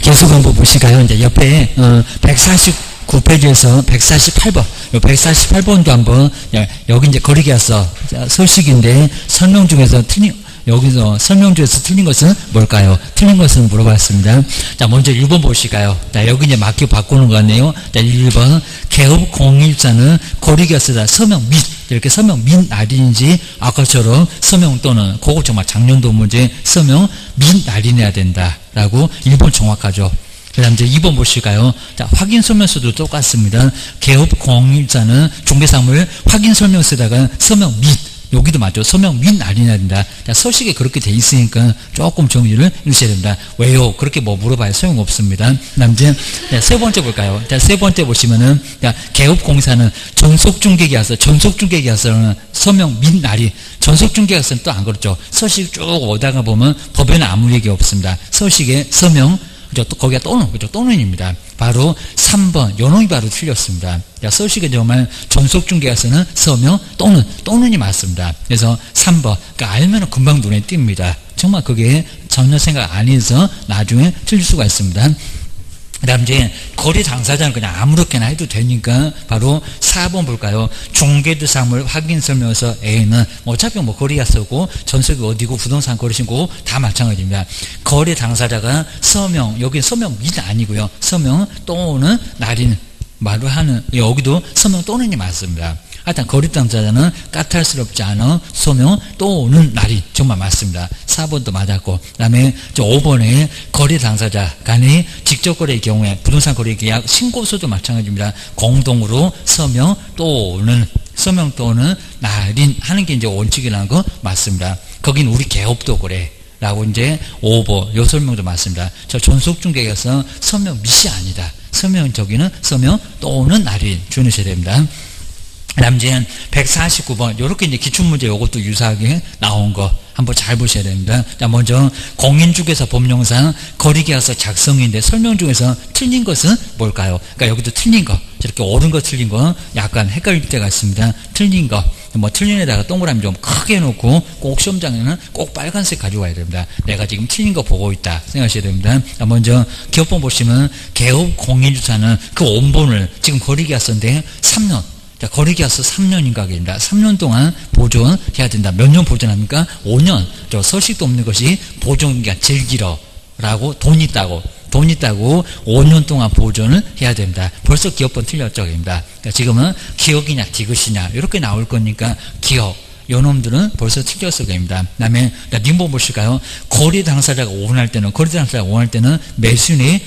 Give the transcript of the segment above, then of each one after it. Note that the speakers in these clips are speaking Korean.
계속 한번 보실까요? 이제 옆에 149페이지에서 148번, 요 148번도 한번, 여기 이제 거리계약서 서식인데 설명 중에서 여기서 설명 중에서 틀린 것은 뭘까요? 틀린 것은 물어봤습니다. 자, 먼저 1번 보실까요? 자, 여기 이제 맞게 바꾸는 거 같네요. 자, 1번. 개업 공일자는 거리계약서다. 서명 및, 이렇게 서명 및 날인지, 아까처럼 서명 또는, 그거 정말 작년도 문제, 서명 및 날인해야 된다. 라고 1번 정확하죠. 그 다음 이제 2번 보실까요? 자, 확인 설명서도 똑같습니다. 개업 공일자는 중개사물 확인 설명서에다가 서명 및, 여기도 맞죠. 서명 및 날인해야 된다. 자, 서식에 그렇게 돼 있으니까 조금 정리를 해주셔야 됩니다. 왜요? 그렇게 뭐 물어봐야 소용없습니다. 그 다음 이제 세 번째 볼까요? 자, 세 번째 보시면은, 자, 개업공사는 전속중개계약서는 서명 및 날인, 전속중개계약서는 또 안 그렇죠. 서식 쭉 오다가 보면 법에는 아무 얘기 없습니다. 서식에 서명, 또 거기가 또는, 그죠? 또는입니다. 바로 3번, 요놈이 바로 틀렸습니다. 자, 서식에 정말 전속중개계약서는 서명 또는이 맞습니다. 그래서 3번, 그러니까 알면은 금방 눈에 띕니다. 정말 그게 전혀 생각 안 해서 나중에 틀릴 수가 있습니다. 그 다음 이제 거래 당사자는 그냥 아무렇게나 해도 되니까 바로 4번 볼까요? 중개대상물 확인 설명서 A는 어차피 뭐 거래계약서고 전속이 어디고 부동산 거래신고 다 마찬가지입니다. 거래 당사자가 서명, 여기 서명 및 아니고요. 서명 또는 날인 말을 하는, 여기도 서명 또는이 맞습니다. 하여튼 거래 당사자는 까탈스럽지 않아 서명 또는 날인 정말 맞습니다. 4번도 맞았고, 그 다음에 5번에 거래 당사자 간의 직접 거래의 경우에 부동산 거래 계약 신고서도 마찬가지입니다. 공동으로 서명 또는 날인 하는 게 이제 원칙이라는 거 맞습니다. 거긴 우리 개업도 그래 라고 이제 5번 요 설명도 맞습니다. 저 전속중개계약서 서명 및이 아니다. 저기는 서명 또는 날인 주의하셔야 됩니다. 그 다음 이제 149번 요렇게 이제 기출문제 요것도 유사하게 나온 거 한번 잘 보셔야 됩니다. 자, 먼저 공인중개사 법령상 거래계약서 작성인데 설명 중에서 틀린 것은 뭘까요? 그러니까 여기도 틀린 거, 저렇게 옳은 거 틀린 거 약간 헷갈릴 때가 있습니다. 틀린 거, 뭐 틀린 데다가 동그라미 좀 크게 놓고 꼭 시험장에는 꼭 빨간색 가져와야 됩니다. 내가 지금 틀린 거 보고 있다 생각하셔야 됩니다. 자, 먼저 기업본 보시면 개업 공인주사는 그 원본을 지금 거래계약서인데 3년, 자, 거래계약서 3년인가 하겠습니다. 3년 동안 보존해야 된다. 몇 년 보존합니까? 5년. 저 서식도 없는 것이 보존기가 제일 길어. 라고 돈 있다고 5년 동안 보존을 해야 됩니다. 벌써 기업번 틀렸죠. 그러니까 지금은 기억이냐 디귿이냐 이렇게 나올 거니까 기억. 요놈들은 벌써 틀렸어. 그럽니다. 그 다음에 님보 보실까요? 거래 당사자가 원할 때는 매수인의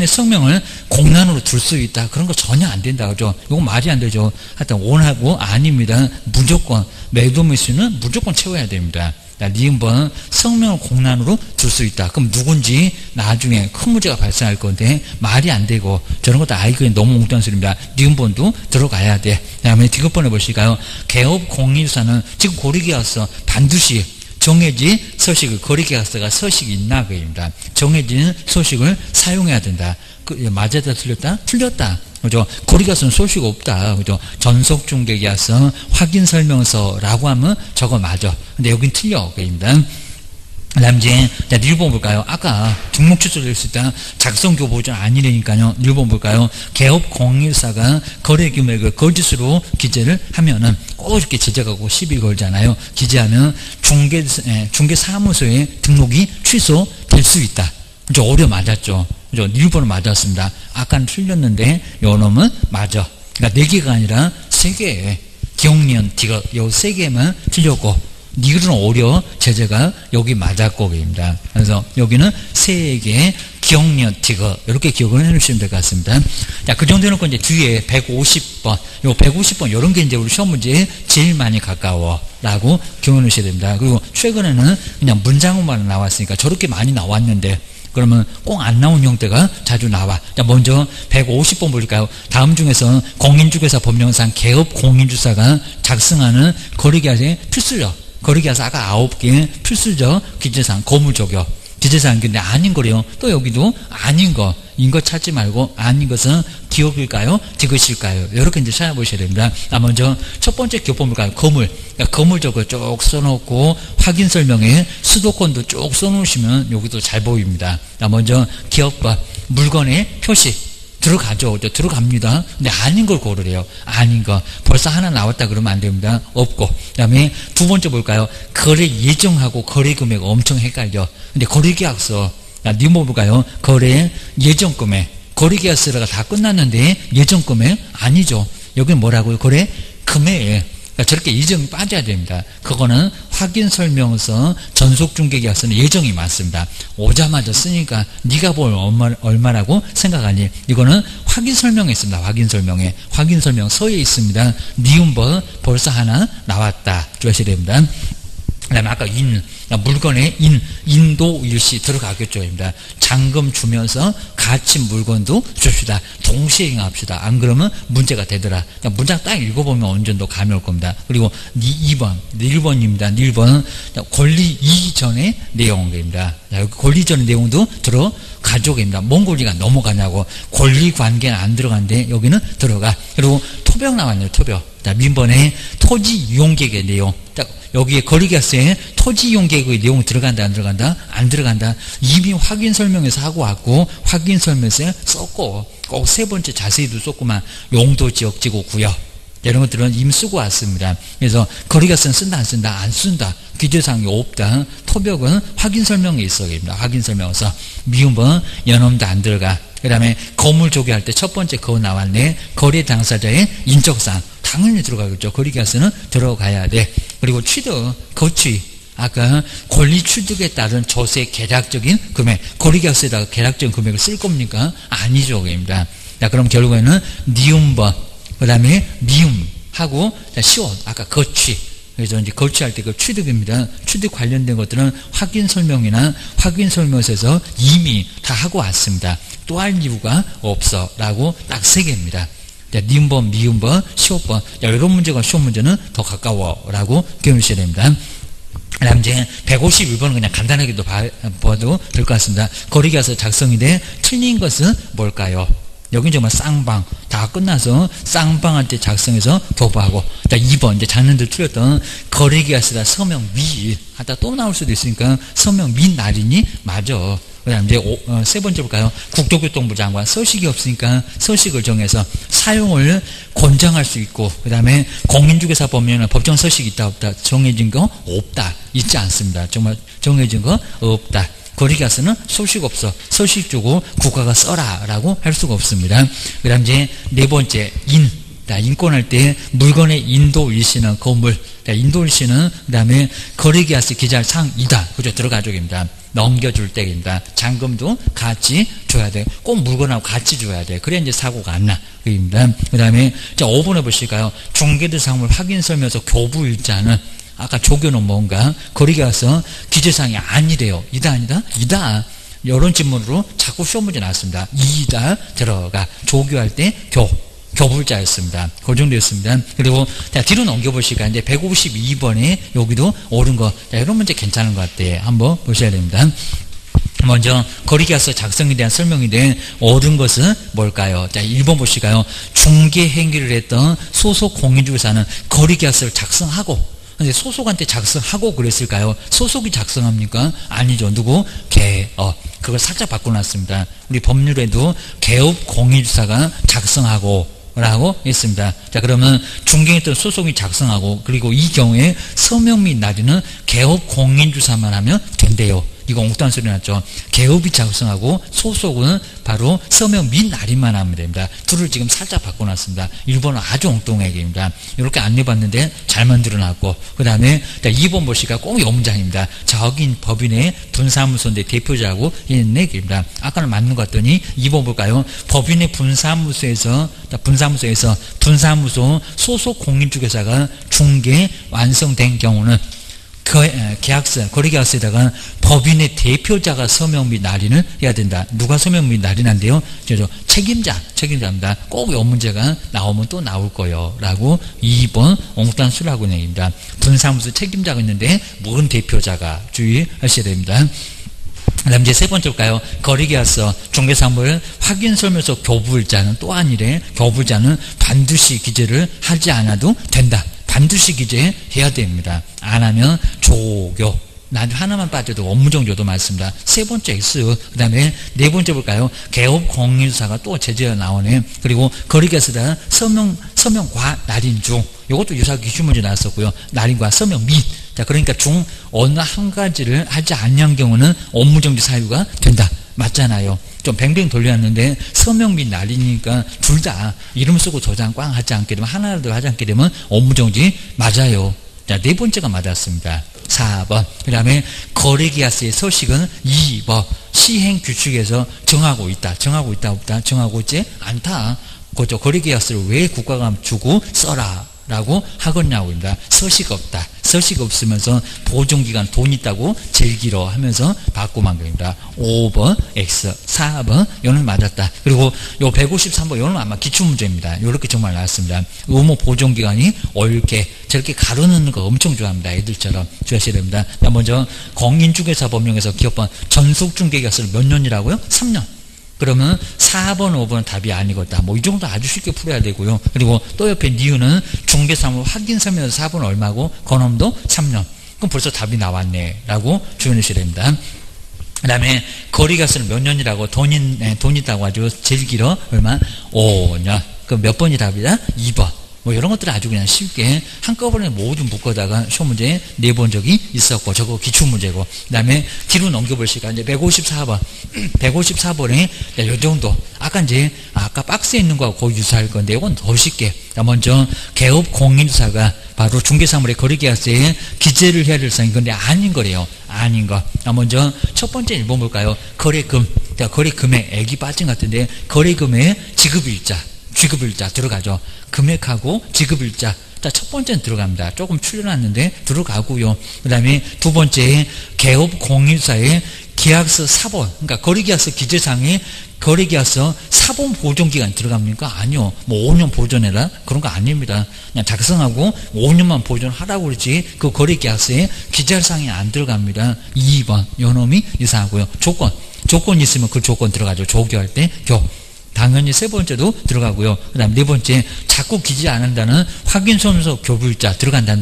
성명을 공란으로 둘 수 있다. 그런 거 전혀 안 된다. 그죠? 이거 말이 안 되죠. 하여튼 원하고 아닙니다. 무조건 매도 매수는 무조건 채워야 됩니다. 니은번 성명을 공란으로 둘 수 있다. 그럼 누군지 나중에 큰 문제가 발생할 건데 말이 안 되고 저런 것도 아이고 너무 웅뚱한 소리입니다. 니은번도 들어가야 돼. 그 다음에 디귿번에 보실까요? 개업 공인주사는 지금 거래계약서 반드시 정해진 서식을, 거래계약서가 서식이 있나 그입니다. 정해진 서식을 사용해야 된다. 맞았다 틀렸다? 틀렸다. 그죠? 거래계약서는 서식 없다. 그죠? 전속중개계약서 확인설명서라고 하면 저거 맞아. 근데 여긴 틀려 그입니다. 그 다음 이제 1번 볼까요? 아까 등록 취소됐을 때 작성교 보존 아니라니까요. 1번 볼까요? 개업 공인사가 거래 금액을 거짓으로 기재를 하면은 꼭 이렇게 제재하고 시비 걸잖아요. 기재하면 중개사무소에 등록이 취소될 수 있다. 이제 오류 맞았죠. 그죠? 1번은 맞았습니다. 아까는 틀렸는데 요놈은 맞아. 그러니까 4개가 아니라 3개. 기억년, 디귿 요 3개만 틀렸고 니글은 오히려 제재가 여기 맞았고 그입니다. 그래서 여기는 3개 기억년 디귿 이렇게 기억을 해주시면 될 것 같습니다. 자, 그 정도 해놓고 이제 뒤에 150번 요 150번 이런 게 이제 우리 시험 문제에 제일 많이 가까워라고 기억해 놓으셔야 됩니다. 그리고 최근에는 그냥 문장으로만 나왔으니까 저렇게 많이 나왔는데 그러면 꼭 안 나온 형태가 자주 나와. 자, 먼저 150번 볼까요? 다음 중에서 공인중개사 법령상 개업 공인주사가 작성하는 거래계약서의 필수적 거래계약서 아까 9개 필수적 기재사항 거무적용 기재사항 근데 아닌 거래요. 또 여기도 아닌 거 찾지 말고 아닌 것은 기억일까요? 디귿일까요? 이렇게 이제 찾아보셔야 됩니다. 먼저 첫 번째 교법일까요? 거물. 그러니까 거물 저거 쭉 써놓고 확인 설명에 수도권도 쭉 써놓으시면 여기도 잘 보입니다. 먼저 기억법, 물건의 표시. 들어가죠. 들어갑니다. 근데 아닌 걸 고르래요. 아닌 거. 벌써 하나 나왔다 그러면 안 됩니다. 없고. 그 다음에 두 번째 볼까요? 거래 예정하고 거래 금액 엄청 헷갈려. 근데 거래계약서. 니모 볼까요? 거래 예정 금액. 거래계약서가 다 끝났는데 예정 금액? 아니죠. 여기는 뭐라고요? 거래 금액. 그러니까 저렇게 예정이 빠져야 됩니다. 그거는 확인 설명서, 전속중개계약서는 예정이 많습니다. 오자마자 쓰니까 네가 볼 얼마라고 생각하니? 이거는 확인 설명에 있습니다. 확인 설명에. 확인 설명서에 있습니다. 니은버 벌써 하나 나왔다. 주셔야 됩니다. 그 다음에 아까 물건의 인도 일시 들어가겠죠입니다. 잔금 주면서 가치 물건도 줍시다. 동시에 행합시다. 안 그러면 문제가 되더라. 문장 딱 읽어보면 어느 정도 감이 올 겁니다. 그리고 1번입니다. 1번 권리 이전의 내용입니다. 여기 권리 이전의 내용도 들어가족입니다. 뭔 권리가 넘어가냐고. 권리 관계는 안 들어간데 여기는 들어가. 그리고 토벽 나왔네요. 토벽. 민번에 토지 이용계획의 내용. 여기에 거래계약서에 토지 이용계획의 내용 들어간다 안 들어간다? 안 들어간다. 이미 확인 설명에서 하고 왔고 확인 설명서에 썼고 꼭 세 번째 자세히도 썼구만. 용도 지역 지구 구역 이런 것들은 이미 쓰고 왔습니다. 그래서 거래계약서는 쓴다 안 쓴다? 안 쓴다. 규제사항이 없다. 토벽은 확인 설명에 있어야 됩니다. 확인 설명서. 미음은 연험도 안 들어가. 그 다음에 건물 조개할 때 첫 번째 거 나왔네. 거래 당사자의 인적사항 당연히 들어가겠죠. 거래계약서는 들어가야 돼. 그리고 취득, 거취. 아까 권리 취득에 따른 조세 계략적인 금액. 거래계약서에다가 계략적인 금액을 쓸 겁니까? 아니죠. 입니다. 자, 그럼 결국에는 니음번, 그 다음에 미음하고 시옷. 아까 거취. 그래서 이제 거취할 때 그 취득입니다. 취득 관련된 것들은 확인 설명이나 확인 설명서에서 이미 다 하고 왔습니다. 또 할 이유가 없어. 라고 딱 세 개입니다. 니음번, 미음번, 시옷번. 이런 문제가 시옷 문제는 더 가까워. 라고 기억하셔야 됩니다. 그 다음 이제 151번은 그냥 간단하게도 봐도 될 것 같습니다. 거래계약서 작성이 돼 틀린 것은 뭘까요? 여긴 정말 쌍방 다 끝나서 쌍방한테 작성해서 도보하고. 자, 2번 이제 작년들 틀렸던 거래계약서다 서명 미일 하다 또 나올 수도 있으니까 서명 미 날이니 맞아. 그 다음 이제 세 번째 볼까요? 국토교통부 장관 서식이 없으니까 서식을 정해서 사용을 권장할 수 있고, 그 다음에 공인중개사 보면 법정 서식이 있다 없다 정해진 거 없다. 있지 않습니다. 정말 정해진 거 없다. 거래계약서는 소식 없어. 소식 주고 국가가 써라 라고 할 수가 없습니다. 그 다음 이제 네 번째 인권할 때 물건의 인도 일시는 건물. 인도 일시는 그 다음에 거래계약서 기재할 사항이다. 그죠? 들어가족입니다. 넘겨줄 때입니다. 잔금도 같이 줘야 돼. 꼭 물건하고 같이 줘야 돼. 그래야 이제 사고가 안 나. 그입니다. 그 다음에 자 5번에 보실까요? 중개대상물 확인 설명서 교부일자는 아까 조교는 뭔가 거래계약서 기재사항이 아니래요. 이다 아니다? 이다. 이런 질문으로 자꾸 시험 문제 나왔습니다. 이다 들어가. 조교할 때 교부일자였습니다. 그 정도였습니다. 그리고 자, 뒤로 넘겨보실까요? 이제 152번에 여기도 옳은 거. 자, 이런 문제 괜찮은 것 같아요. 한번 보셔야 됩니다. 먼저 거래계약서 작성에 대한 설명이 된 옳은 것은 뭘까요? 자, 1번 보실까요? 중개 행위를 했던 소속 공인중개사는 거래계약서를 작성하고, 근데 소속한테 작성하고 그랬을까요? 소속이 작성합니까? 아니죠. 누구? 개업. 그걸 살짝 바꿔놨습니다. 우리 법률에도 개업 공인중개사가 작성하고 라고 했습니다. 자, 그러면 중개했던 소속이 작성하고, 그리고 이 경우에 서명 및 날인은 개업 공인중개사만 하면 된대요. 이거 엉뚱한 소리 났죠. 개업이 작성하고 소속은 바로 서명 및 날인만 하면 됩니다. 둘을 지금 살짝 바꿔놨습니다. 1번은 아주 엉뚱한 얘기입니다. 이렇게 안 내봤는데 잘 만들어놨고, 그 다음에 2번 보시니까 꼭 이 문장입니다. 적인 법인의 분사무소인데 대표자하고 있는 얘기입니다. 아까는 맞는 것 같더니 2번 볼까요? 법인의 분사무소에서 분사무소 소속 공인중개사가 중개 완성된 경우는 계약서, 거래계약서에다가 법인의 대표자가 서명 및 날인을 해야 된다. 누가 서명 및 날인한대요? 책임자입니다. 꼭 이 문제가 나오면 또 나올 거예요. 라고 2번 엉뚱한 수라고 얘기입니다. 분사무소 책임자가 있는데 모른 대표자가 주의하셔야 됩니다. 그다음 이제 세 번째 볼까요? 거리계약서 중개사물 확인설명서 교부일자는 또 아니래. 교부일자는 반드시 기재를 하지 않아도 된다. 반드시 기재해야 됩니다. 안 하면 조교. 난 하나만 빠져도 업무정지도 많습니다. 세 번째 X. 그 다음에 네 번째 볼까요? 개업공인사가 또 제재가 나오네. 그리고 거리계약서다 서명과 날인 중. 이것도 유사 기출문제 나왔었고요. 날인과 서명 및. 자, 그러니까 중 어느 한 가지를 하지 않는 경우는 업무정지 사유가 된다. 맞잖아요. 좀 뱅뱅 돌려놨는데 서명 및 날이니까 둘 다 이름 쓰고 저장 꽝 하지 않게 되면 하나라도 하지 않게 되면 업무정지 맞아요. 자, 네 번째가 맞았습니다. 4번. 그 다음에 거래계약서의 서식은 2번. 시행규칙에서 정하고 있다. 정하고 있다 없다. 정하고 있지 않다. 그죠. 거래계약서를 왜 국가가 주고 써라 라고 하겠냐고입니다. 서식 없다. 서식 없으면서 보존기간 돈 있다고 제일 길어 하면서 바꾸만 겁니다. 5번 X, 4번 이거는 맞았다. 그리고 요 153번 이거는 아마 기출문제입니다. 이렇게 정말 나왔습니다. 의무 보존기간이 옳게 저렇게 가로넣는 거 엄청 좋아합니다. 애들처럼 주셔야 됩니다. 먼저 공인중개사 법령에서 기업번 전속중개계약서를 몇 년이라고요? 3년. 그러면 4번, 5번 답이 아니겠다. 뭐 이 정도 아주 쉽게 풀어야 되고요. 그리고 또 옆에 니은은 중개사물 확인서면서 4번 얼마고 건업도 3년. 그럼 벌써 답이 나왔네 라고 주문하셔야 됩니다. 그 다음에 거리계약서는 몇 년이라고 돈 있다고 가지고 제일 길어 얼마? 5년. 그럼 몇 번이 답이다? 2번. 뭐 이런 것들은 아주 그냥 쉽게 한꺼번에 모두 묶어다가 시험 문제에 내본 적이 있었고 저거 기출문제고 그 다음에 뒤로 넘겨볼 시간 이제 154번 154번에 이 정도 아까 박스에 있는 거하고 거의 유사할 건데 이건 더 쉽게 먼저 개업 공인사가 바로 중개사물의 거래계약서에 기재를 해야 될 사항이 건데 아닌 거래요. 아닌 거. 먼저 첫 번째 1번 볼까요? 거래금. 거래금액 액이 빠진 것 같은데 거래금액 지급일자 들어가죠. 금액하고 지급일자. 자, 첫 번째는 들어갑니다. 조금 출려났는데 들어가고요. 그 다음에 두 번째 개업공인사의 계약서 사본. 그러니까 거래계약서 기재상에 거래계약서 사본 보존기간 들어갑니까? 아니요. 뭐 5년 보존해라? 그런 거 아닙니다. 그냥 작성하고 5년만 보존하라고 그러지 그 거래계약서에 기재할 사항이 안 들어갑니다. 2번. 요놈이 이상하고요. 조건 있으면 그 조건 들어가죠. 조교할 때 당연히 세 번째도 들어가고요. 그 다음 네 번째 자꾸 기재 안 한다는 확인서면서 교부일자 들어간다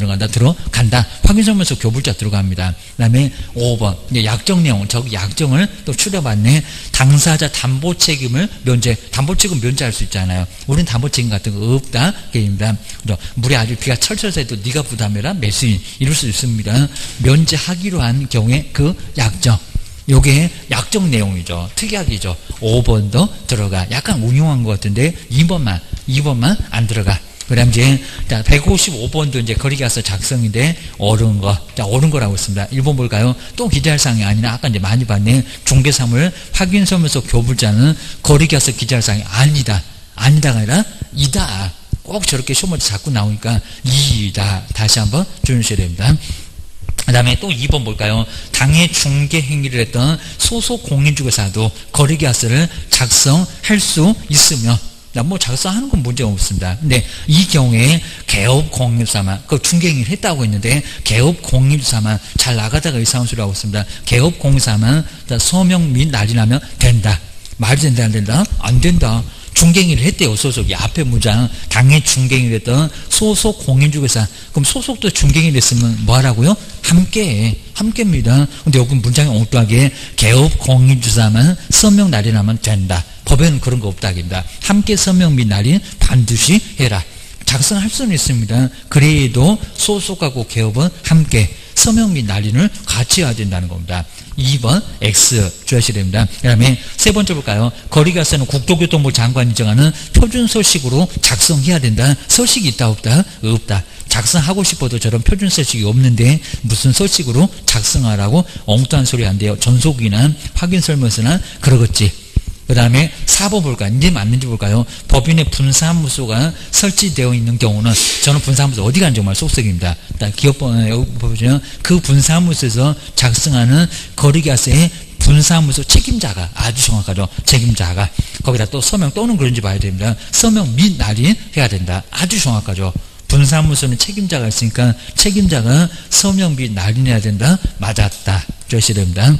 확인서면서 교부일자 들어갑니다. 그 다음에 5번 약정 내용 약정을 또 추려봤네. 당사자 담보책임을 담보책임 면제할 수 있잖아요. 우리는 담보책임 같은 거 없다 게임입니다. 물에 아주 비가 철철 새도 네가 부담해라 매수인 이럴 수 있습니다. 면제하기로 한 경우에 그 약정 요게 약정 내용이죠. 특약이죠. 5번도 들어가. 약간 운용한 것 같은데 2번만 안 들어가. 그 다음 이제 155번도 이제 거래계약서 작성인데 옳은 거. 자, 옳은 거라고 했습니다. 1번 볼까요? 또 기재할 사항이 아니라 아까 이제 많이 봤네. 중개사물 확인서면서 교부자는 거래계약서 기재할 사항이 아니다가 아니라 이다. 꼭 저렇게 시험 자꾸 나오니까 이다. 다시 한번 주셔야 됩니다. 그 다음에 또 2번 볼까요? 당해 중개 행위를 했던 소속 공인중개사도 거래계약서를 작성할 수 있으며 뭐 작성하는 건 문제가 없습니다. 근데 이 경우에 개업공인사만 그 중개 행위를 했다고 했는데 개업공인사만 잘 나가다가 이상한 소리 하고 있습니다. 개업공인사만 서명 및 날인하면 된다. 말이 된다 안 된다? 안 된다. 중개행위를 했대요. 소속이 앞에 문장 당해 중개행위를 했던 소속 공인중개사. 그럼 소속도 중개행위를 했으면 뭐 하라고요? 함께입니다. 근데 여기 문장이 엉뚱하게 개업 공인중개사만 서명 날인하면 된다. 법에는 그런 거 없다입니다. 함께 서명 및 날인 반드시 해라. 작성할 수는 있습니다. 그래도 소속하고 개업은 함께 서명 및 날인을 같이 해야 된다는 겁니다. 2번 X 주셔야 됩니다. 그 다음에 세 번째 볼까요? 거래계약서는 국토교통부 장관이 정하는 표준 서식으로 작성해야 된다. 서식이 있다 없다? 없다. 작성하고 싶어도 저런 표준 서식이 없는데 무슨 서식으로 작성하라고 엉뚱한 소리 한대요. 전속이나 확인설명서나 그러겠지. 그 다음에 4번 볼까요? 이제 맞는지 볼까요? 법인의 분사무소가 설치되어 있는 경우는 저는 분사무소 어디 가는지 정말 속색입니다. 기업번호 여기 보시면 그 분사무소에서 작성하는 거래계약서의 분사무소 책임자가 아주 정확하죠. 책임자가 거기다 또 서명 또는 그런지 봐야 됩니다. 서명 및 날인 해야 된다. 아주 정확하죠. 분사무소는 책임자가 있으니까 책임자가 서명 및 날인해야 된다. 맞았다. 주셔야 됩니다.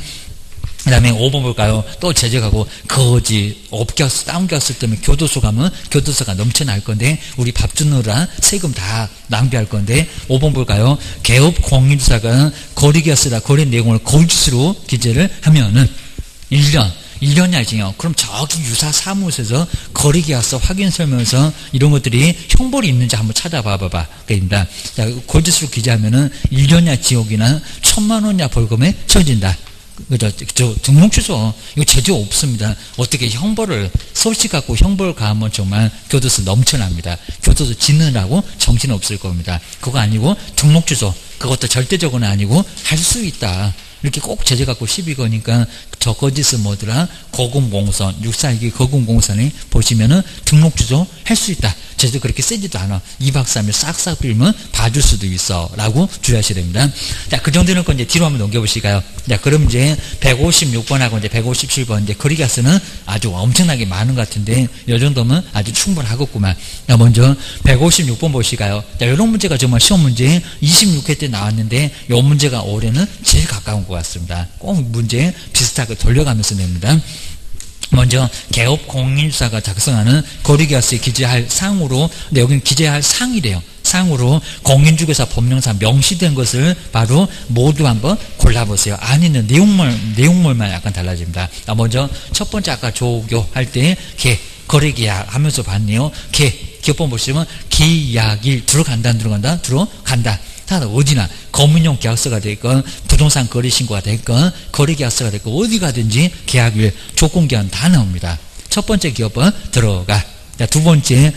그 다음에 5번 볼까요? 또 제적하고 거지, 업겨서 다운겼을 때문에 교도소 가면 교도소가 넘쳐날 건데 우리 밥 주느라 세금 다 낭비할 건데 5번 볼까요? 개업 공인주사가 거리기였으라 거래 내용을 거짓으로 기재를 하면은 1년이 아니요. 그럼 저기 유사 사무소에서 거리계약서 확인 설명서 이런 것들이 형벌이 있는지 한번 찾아봐봐. 그입니다. 자, 거짓으로 기재하면은 1년이야 지옥이나 1,000만 원이야 벌금에 처진다. 그죠? 등록 취소 이거 제도 없습니다. 어떻게 형벌을 서울시 갖고 형벌 가하면 정말 교도소 넘쳐납니다. 교도소 짓느라고 정신 없을 겁니다. 그거 아니고 등록 취소 그것도 절대적으로는 아니고 할 수 있다. 이렇게 꼭 제재 갖고 시비 거니까 저 거짓은 뭐더라? 고금공선 642기 고금공선에 보시면은 등록 취소 할 수 있다. 제도 그렇게 세지도 않아. 2박 3일 싹싹 빌면 봐줄 수도 있어 라고 주의하셔야 됩니다. 자, 그 정도는 거 이제 뒤로 한번 넘겨보실까요? 자, 그럼 이제 156번하고 이제 157번 이제 거리가스는 아주 엄청나게 많은 것 같은데 이 정도면 아주 충분하겠구만. 자, 먼저 156번 보실까요? 자, 이런 문제가 정말 시험 문제 26회 때 나왔는데 이 문제가 올해는 제일 가까운 것 같습니다. 꼭 문제 비슷하게 돌려가면서 냅니다. 먼저 개업 공인주사가 작성하는 거리계약서에 기재할 사항으로, 근데 여기는 기재할 사항이래요. 사항으로 공인중개사 법령상 명시된 것을 바로 모두 한번 골라보세요. 안에 있는 내용물만 약간 달라집니다. 먼저 첫 번째 아까 조교할 때 거래계약 하면서 봤네요. 기업법 보시면 계약일 들어간다 안 들어간다? 들어간다. 다 어디나 검은용 계약서가 됐건 부동산 거래신고가 됐건 거래계약서가 됐건 어디 가든지 계약일 조건기한 다 나옵니다. 첫 번째 기업은 들어가. 두 번째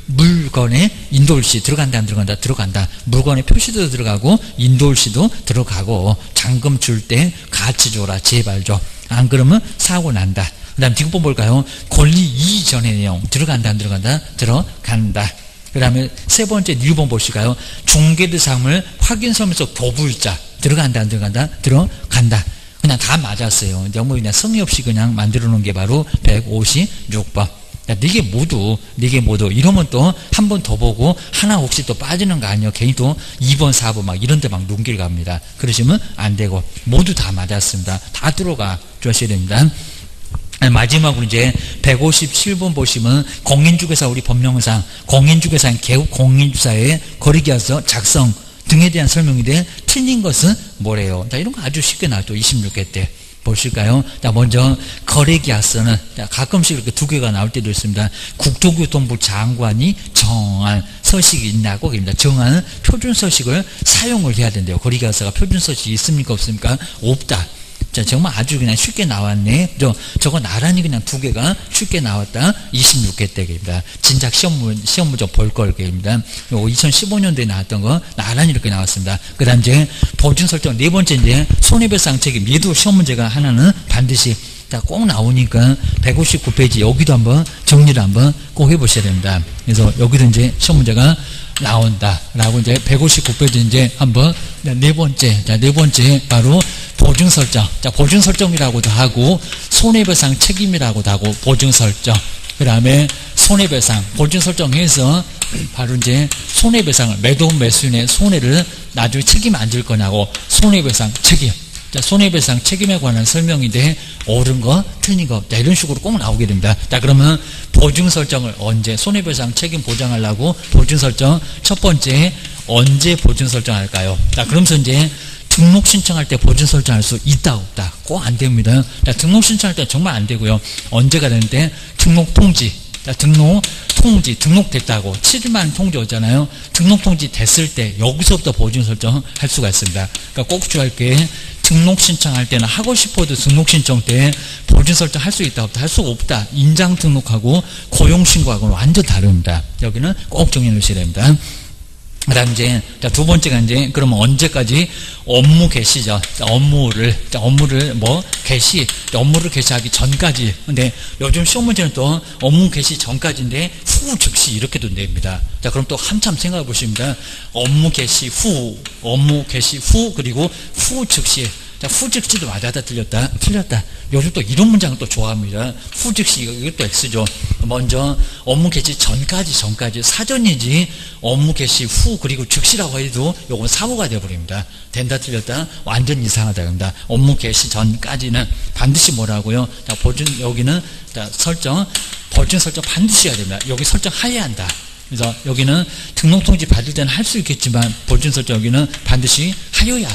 물건에 인도일시 들어간다 안 들어간다? 들어간다. 물건에 표시도 들어가고 인도일시도 들어가고 잔금 줄 때 같이 줘라 제발 줘. 안 그러면 사고 난다. 그 다음 뒷부분 볼까요? 권리 이전의 내용 들어간다 안 들어간다? 들어간다. 그 다음에 세 번째 1번 보실까요? 중개대상을 확인서면서 교부일자 들어간다 안 들어간다? 들어간다. 그냥 다 맞았어요. 너무 그냥 성의 없이 그냥 만들어 놓은 게 바로 156번. 네개 모두 이러면 또 한 번 더 보고 하나 혹시 또 빠지는 거 아니에요? 괜히 또 2번 4번 막 이런 데 막 눈길 갑니다. 그러시면 안 되고 모두 다 맞았습니다. 다 들어가 주셔야 됩니다. 마지막으로 이제 157번 보시면 공인중개사 우리 법령상 공인중개사인 개업 공인주사의 거리계약서 작성 등에 대한 설명인데 틀린 것은 뭐래요? 자, 이런 거 아주 쉽게 나왔죠. 26회 때 보실까요? 자, 먼저 거래계약서는 가끔씩 이렇게 두 개가 나올 때도 있습니다. 국토교통부 장관이 정한 서식이 있냐고 그럽니다. 정한 표준서식을 사용을 해야 된대요. 거래계약서가 표준서식이 있습니까 없습니까? 없다. 자, 정말 아주 그냥 쉽게 나왔네. 저거 나란히 그냥 두 개가 쉽게 나왔다. 26회 때입니다. 진작 시험 문제 볼 걸 게입니다. 2015년도에 나왔던 거 나란히 이렇게 나왔습니다. 그 다음 이제 보증 설정 네 번째 이제 손해배상 책임 얘도 시험 문제가 하나는 반드시 꼭 나오니까 159페이지 여기도 한번 정리를 한번 꼭 해보셔야 됩니다. 그래서 여기도 이제 시험 문제가 나온다. 라고 이제 159페이지 이제 한번 네 번째 바로 보증 설정. 자, 보증 설정이라고도 하고 손해배상 책임이라고도 하고 보증 설정. 그다음에 손해배상 보증 설정해서 바로 이제 손해배상을 매도 매수인의 손해를 나중에 책임 안 질 거냐고 손해배상 책임. 자, 손해배상 책임에 관한 설명인데 옳은 거 틀린 거 자, 이런 식으로 꼭 나오게 됩니다. 자, 그러면 보증 설정을 언제 손해배상 책임 보장하려고 보증 설정 첫 번째 언제 보증 설정할까요? 자, 그러면서 이제 등록 신청할 때 보증 설정할 수 있다 없다 꼭 안 됩니다. 자, 등록 신청할 때 정말 안 되고요. 언제가 되는데 등록 통지. 자, 등록 통지 등록됐다고 7일만 통지 오잖아요. 등록 통지 됐을 때 여기서부터 보증 설정 할 수가 있습니다. 그러니까 꼭 주의할 게 등록 신청할 때는 하고 싶어도 등록 신청 때 보증 설정 할 수 있다 없다 할 수 없다. 인장 등록하고 고용 신고하고는 완전 다릅니다. 여기는 꼭 정해 놓으셔야 됩니다. 그 다음 이제, 자, 두 번째가 이제, 그러면 언제까지 업무 개시죠. 업무를 개시하기 전까지. 근데 요즘 시험 문제는 또 업무 개시 전까지인데, 후 즉시 이렇게도 냅니다. 자, 그럼 또 한참 생각해 보십니다. 업무 개시 후, 그리고 후 즉시. 자, 후즉시도 맞았다 틀렸다 틀렸다. 요즘 또 이런 문장을 또 좋아합니다. 후즉시 이것도 X죠. 먼저 업무 개시 전까지 사전이지 업무 개시 후 그리고 즉시라고 해도 요건 사고가 되어버립니다. 된다 틀렸다 완전 이상하다 합니다. 업무 개시 전까지는 반드시 뭐라고요? 자, 보증 여기는 자, 설정 보증 설정 반드시 해야 됩니다. 여기 설정하여야 한다. 그래서 여기는 등록통지 받을 때는 할 수 있겠지만 보증 설정 여기는 반드시 하여야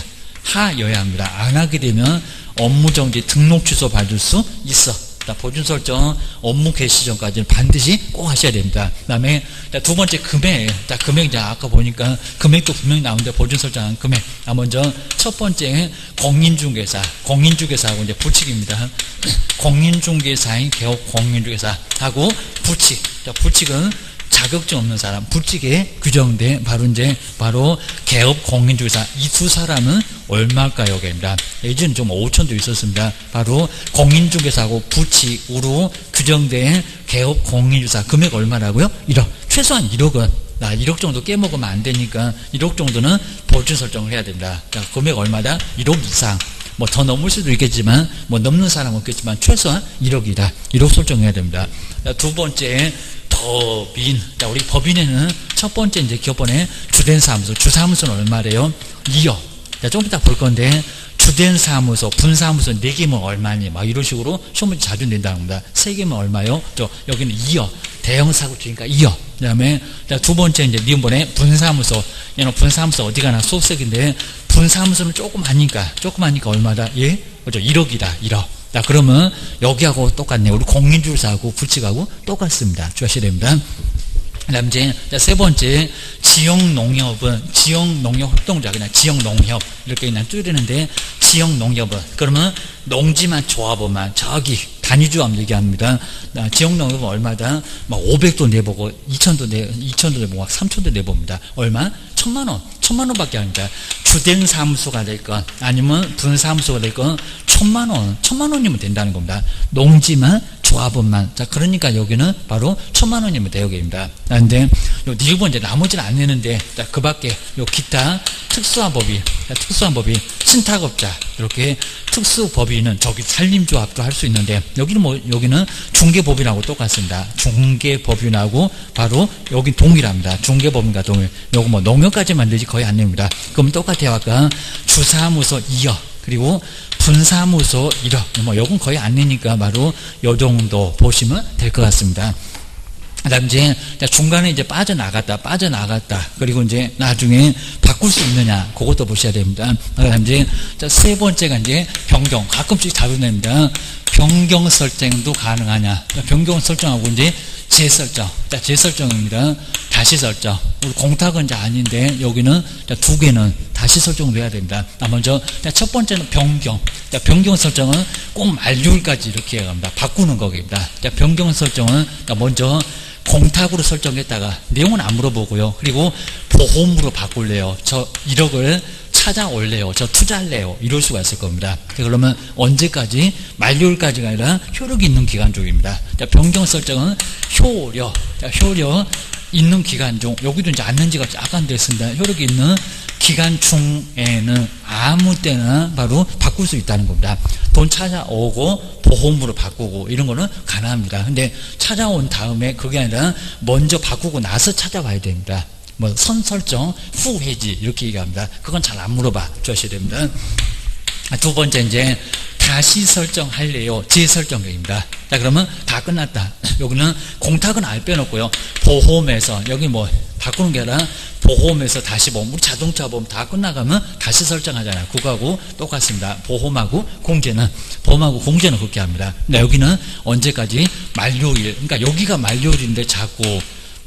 합니다. 안 하게 되면 업무정지 등록 취소 받을 수 있어. 보증 설정 업무 개시 전까지는 반드시 꼭 하셔야 됩니다. 그 다음에 두 번째 금액. 금액 이제 아까 보니까 금액도 분명히 나오는데 보증 설정한 금액. 먼저 첫 번째 공인중개사하고 이제 부칙입니다. 공인중개사인 개업 공인중개사하고 부칙. 부칙은 자격증 없는 사람, 부칙에 규정된 바로 개업 공인중개사 이 두 사람은 얼마일까요? 여기입니다. 예전에 좀 5천도 있었습니다. 바로 공인중개사하고 부칙으로 규정된 개업 공인중개사 금액 얼마라고요? 1억. 최소한 1억은 1억 정도 깨먹으면 안 되니까 1억 정도는 보증 설정을 해야 됩니다. 자, 금액 얼마다? 1억 이상. 뭐 더 넘을 수도 있겠지만 뭐 넘는 사람은 없겠지만 최소한 1억이다. 1억 설정해야 됩니다. 자, 두 번째 법인. 자, 우리 법인에는 첫 번째 이제 기업번에 주된 사무소. 주사무소는 얼마래요? 2억. 자, 좀 이따 볼 건데, 주된 사무소, 분사무소 4개면 얼마니? 막 이런 식으로 시험 문제 자주 낸다는 겁니다. 3개면 얼마요? 여기는 2억. 대형 사고 치니까 2억. 그 다음에, 두 번째 이제 니은번에 분사무소. 얘는 분사무소 어디 가나 소속인데, 분사무소는 조금 하니까 얼마다? 예? 그죠? 1억이다. 1억. 자, 그러면 여기하고 똑같네요. 우리 공인중개사하고 부칙하고 똑같습니다. 주하셔야 됩니다. 그 다음 이제 세 번째 지역농협은 지역농협 활동자 그냥 지역농협 이렇게 그냥 줄이는데 지역농협은 그러면 농지만 조합원만 저기 단위조합 얘기합니다. 지역농협은 얼마다? 막 500도 내보고 2000도 내보고 막 3000도 내봅니다. 얼마? 1000만원. 1000만원밖에 아닙니다. 주된 사무소가 될 건 아니면 분사무소가 될 건 1000만원. 1000만원이면 된다는 겁니다. 농지만 조합원만. 자, 그러니까 여기는 바로 1000만원이면 대역입니다. 그런데 요 일본 이제 나머지는 안 내는데 자, 그 밖에 요 기타 특수한 법이 신탁업자 이렇게 특수법인은 저기 산림조합도 할 수 있는데 여기는 중개법인하고 똑같습니다. 중개법인하고 바로 여기 동일합니다. 중개법인과 동일. 요거 뭐 농협까지만 내지 거의 안 냅니다. 그럼 똑같아요. 아까 주사무소 2억 그리고 분사무소 1억. 뭐 요건 거의 안 내니까 바로 요 정도 보시면 될 것 같습니다. 그 다음 이제 중간에 이제 빠져나갔다. 그리고 이제 나중에 바꿀 수 있느냐. 그것도 보셔야 됩니다. 그 다음 이제 세 번째가 이제 변경. 가끔씩 다루냅니다. 변경 설정도 가능하냐. 변경 설정하고 이제 재설정. 재설정입니다. 다시 설정. 우리 공탁은 이제 아닌데 여기는 두 개는 다시 설정을 해야 됩니다. 먼저 첫 번째는 변경. 변경 설정은 꼭 만료일까지 이렇게 해야 합니다. 바꾸는 거입니다. 변경 설정은 먼저 공탁으로 설정했다가 내용은 안 물어보고요. 그리고 보험으로 바꿀래요. 저 1억을 찾아올래요. 저 투자할래요. 이럴 수가 있을 겁니다. 그러면 언제까지? 만료일까지가 아니라 효력이 있는 기간 중입니다. 변경 설정은 효력 있는 기간 중, 여기도 이제 않는지가 약간 됐습니다. 효력이 있는 기간 중에는 아무 때나 바로 바꿀 수 있다는 겁니다. 돈 찾아오고 보험으로 바꾸고 이런 거는 가능합니다. 근데 찾아온 다음에 그게 아니라 먼저 바꾸고 나서 찾아와야 됩니다. 뭐 선설정, 후해지 이렇게 얘기합니다. 그건 잘 안 물어봐 주셔야 됩니다. 두 번째 이제 다시 설정할래요. 재설정입니다. 자, 그러면 다 끝났다. 여기는 공탁은 아예 빼놓고요. 보험에서 여기 뭐 바꾸는 게 아니라 보험에서 다시 보험, 우리 자동차 보험 다 끝나가면 다시 설정하잖아요. 그거하고 똑같습니다. 보험하고 공제는 그렇게 합니다. 근데 여기는 언제까지? 만료일. 그러니까 여기가 만료일인데 자꾸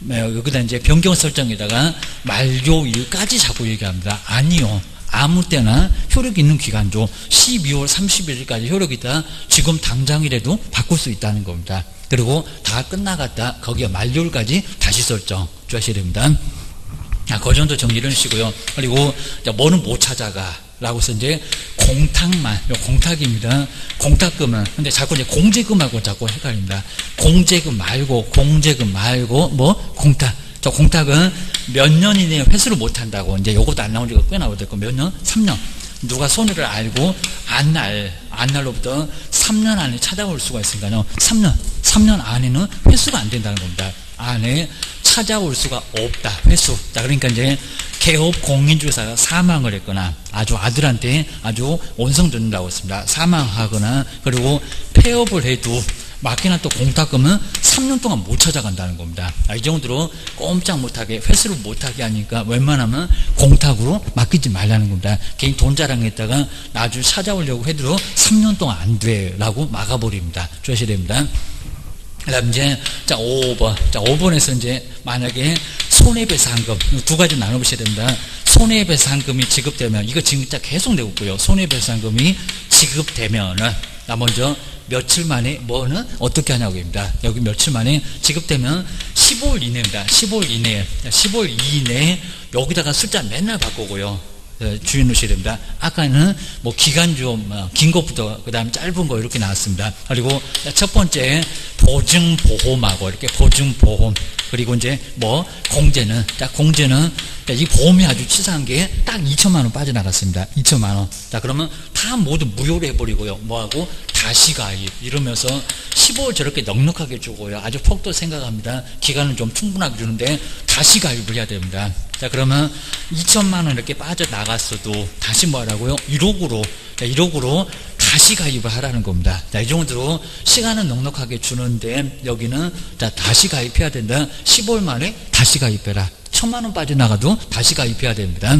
여기다 이제 변경 설정에다가 만료일까지 자꾸 얘기합니다. 아니요. 아무 때나 효력 있는 기간 중 12월 31일까지 효력이 있다. 지금 당장이라도 바꿀 수 있다는 겁니다. 그리고 다 끝나갔다. 거기에 만료일까지 다시 설정 주셔야 됩니다. 그 정도 정리를 하시고요. 그리고 뭐는 못 찾아가 라고 해서 이제 공탁만, 공탁입니다. 공탁금은, 근데 자꾸 이제 공제금하고 자꾸 헷갈립니다. 공제금 말고, 공탁. 저 공탁은 몇 년 이내에 회수를 못 한다고. 이제 요것도 안 나온 지가 꽤 나오고 몇 년? 3년. 누가 손해를 알고 안날로부터 3년 안에 찾아올 수가 있으니까요. 3년 안에는 회수가 안 된다는 겁니다. 안에 찾아올 수가 없다. 회수. 자, 그러니까 이제 개업 공인중개사가 사망을 했거나 아주 아들한테 아주 원성 듣는다고 했습니다. 사망하거나 그리고 폐업을 해도 맡겨놨 또 공탁금은 3년 동안 못 찾아간다는 겁니다. 이 정도로 꼼짝 못하게 회수를 못하게 하니까 웬만하면 공탁으로 맡기지 말라는 겁니다. 개인 돈 자랑했다가 나중에 찾아오려고 해도 3년 동안 안 돼라고 막아버립니다. 주셔야 됩니다. 그 다음 이제, 자, 5번. 자, 5번에서 이제, 만약에 손해배상금, 두 가지 나눠보셔야 됩니다. 손해배상금이 지급되면, 이거 지금 계속 내고 있고요. 손해배상금이 지급되면은, 나 먼저, 며칠 만에, 뭐는, 어떻게 하냐고 합니다. 여기 며칠 만에 지급되면 15일 이내입니다. 15일 이내에. 15일 이내에, 여기다가 숫자 맨날 바꾸고요. 주의 놓으셔야 됩니다. 아까는 뭐 기간 좀 긴 것부터 그 다음에 짧은 거 이렇게 나왔습니다. 그리고 첫 번째 보증보험하고 이렇게 보증보험 그리고 이제 뭐 공제는 이 보험이 아주 치사한 게 딱 2천만 원 빠져나갔습니다. 2천만 원. 자, 그러면 다 모두 무효로 해버리고요. 뭐하고 다시 가입 이러면서 15일 저렇게 넉넉하게 주고요. 아주 폭도 생각합니다. 기간은 좀 충분하게 주는데 다시 가입을 해야 됩니다. 자, 그러면 2천만 원 이렇게 빠져나갔어도 다시 뭐 하라고요? 1억으로 다시 가입을 하라는 겁니다. 자, 이 정도로 시간은 넉넉하게 주는데 여기는 자, 다시 가입해야 된다. 15일 만에 다시 가입해라. 1,000만 원 빠져나가도 다시 가입해야 됩니다.